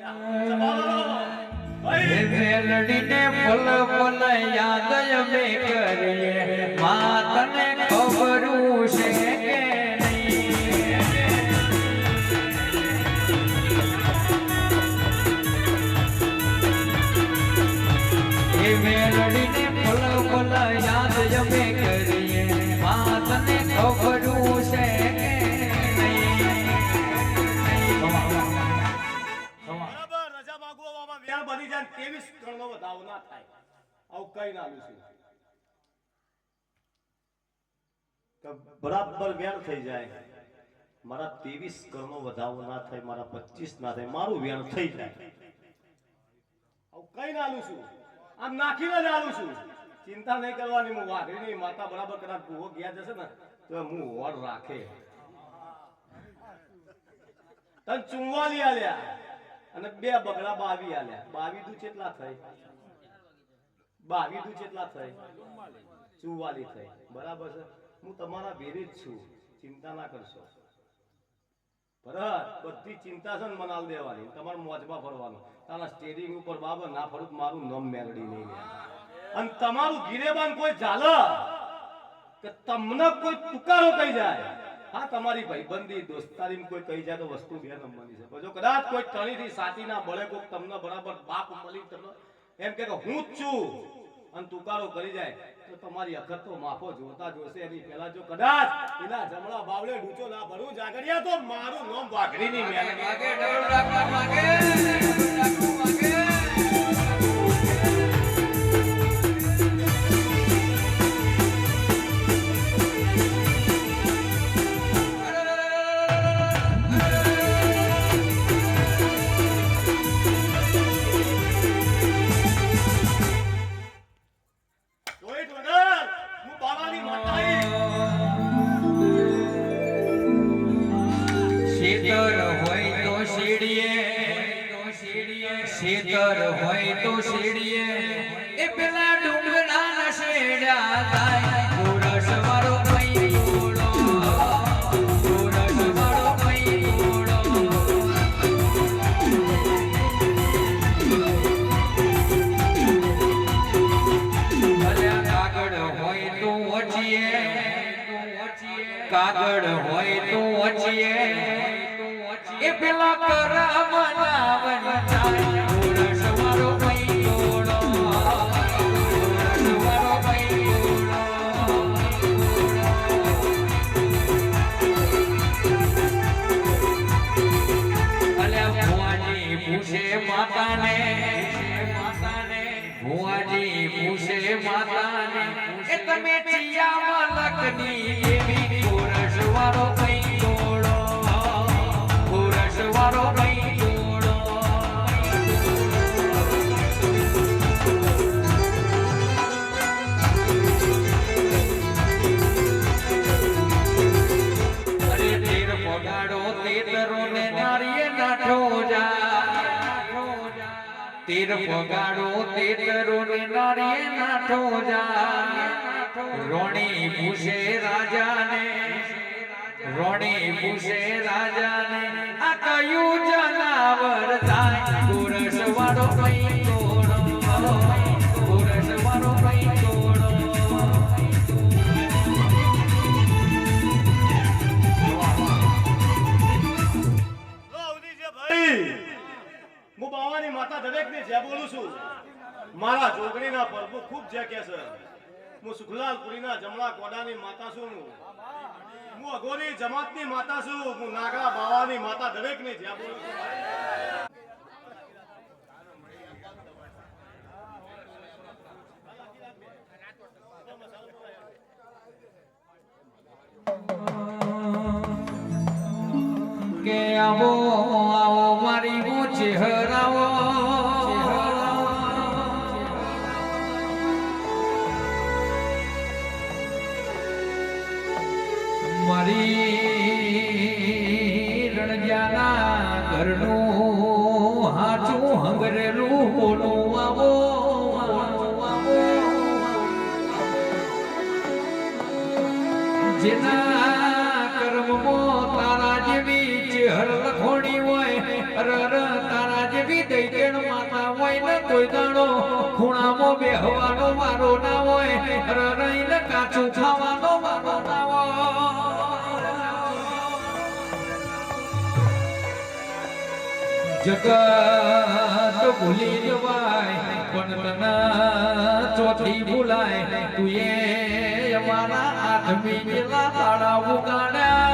મેલડીને ફલ ફલ યાદ અમે કરીએ માતને ખબરું છે કે નહીં 11 બની જાય 23 કણનો વધાવો ના થાય આવું કઈ ના આલું છું તો બરાબર વેણ થઈ જાય મારા 23 કણનો વધાવો ના થાય મારા 25 ના થાય મારું વેણ થઈ જાય આવું કઈ ના આલું છું આમ નાખીને જ આલું છું ચિંતા નહીં કરવાની હું વાઘરીની માતા બરાબર કદાચ ભૂવો ગયા જશે ને તો હું હોડ રાખે તન ચુંવાલી આલ્યા અને 2 બગડા 22 આલ્યા 22 તું કેટલા થઈ 22 તું કેટલા થઈ 44 થઈ બરાબર છે હું તમારા ભેરે જ છું ચિંતા ના કરશો ભરત બધી ચિંતા છે ને મનાલ દેવાની તમારે મોજમાં ફરવાનું તારા સ્ટેરિંગ ઉપર બાબર ના ફરું મારું નામ મેલડી નહીં લે અને તમારું ગિરેબાન કોઈ ઝાલ કે તમને કોઈ તુકારો કહી જાય હા તમારી ભાઈબંધી દોસ્તારીમાં કોઈ કહી જાય તો વસ્તુ 2 નંબરની છે જો કદાચ કોઈ ટણીથી સાચી ના બળે કોઈ તમને બરાબર બાપ મળી તમને એમ કે હું જ છું અને તુકારો કરી જાય તો તમારી અખત તો માફો જોતા જોશે એની પહેલા જો કદાચ એના જમણા બાવળે ડૂચો ના ભરું જાગડિયા તો મારું નામ વાઘરીની મેલે માગે ડોળ રાખવા માગે શેતર હોય તો શેડીએ એ પેલા ડુંગરા ના શેડા થાય ગોરસ વાળો કઈ ગોળો ગોરસ વાળો કઈ ગોળો ભલ્યા કાગળ હોય તો ઓછીએ કાગળ હોય તો ઓછીએ એ પેલા કરા બનાવન જાય ગોરસ વાળો કઈ ગોળો ગોરસ વાળો કઈ ગોળો અલ્યા ભુવાજી પૂછે માતાને ભુવાજી પૂછે માતાને એ તમે ચિયા મલકની દેવી ગોરસ વાળો કઈ ગોળો વારો કઈ જોડો અરે તેર પગાડો તેતરો ને નારીએ નાઠો જા તેર પગાડો તેતરો ને નારીએ નાઠો જા રોણી પૂછે રાજાને રોણી પૂછે રાજાને આ કયું જનાવર થાય ગોરસ વાળો કઈ ગોળો ગોરસ વાળો કઈ ગોળો હું બાવાની માતા દરેકને જે બોલું છું મારા જોગણીના પ્રભુ ખૂબ જે કે છે હું સુખલાલપુરીના જમણા કોડાની માતા છું હું અઘોરી જમાતની માતા છું હું નાગરા બાવાની માતા દરેકને જે બોલું છું કે આવો આવો મારી ઊંચે હરાવો મારી રણજાના ઘરનું હાચું હંગરેલું બોલું આવો જેના કર્મમાં તારા જેવી ચેહર લખોણી હોય તારા જેવી દૈતેણ માતા હોય ને કોઈ દાડો ખૂણામાં બેહવાનો વારો ના હોય રહીને કાચું ખાવાનો વારો ના હોય જગત ભૂલી જવાય પણ તને ચોથી ભૂલાય તું એ અમારા આઠમી જેલા તાળા ઉગાડ્યા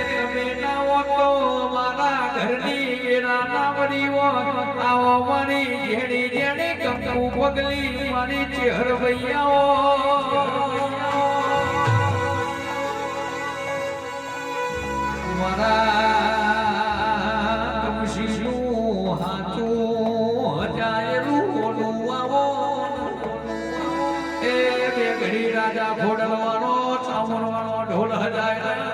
તમે ના તો મારા ઘરની વેરા નામરી આવો મારી જેડી જેડી કંકુ પગલી મારી ચેહર ભૈયાઓ મારા કમશીનું હાથું હજાયેલું ઓલું આવો એ બે ઘડી રાજા ખોડલવાનો ચામરવાનો ઢોલ હજાય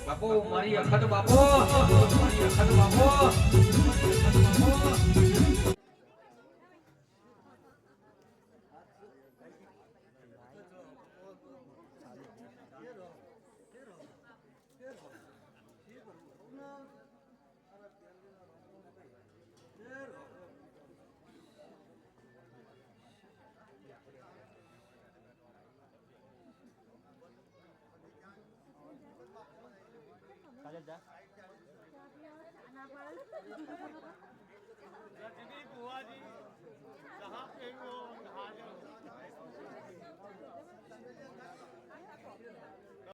બાપુ મારી અખત બાપુ મારી અખત બાપુ बुआ जी जहाँ पे वो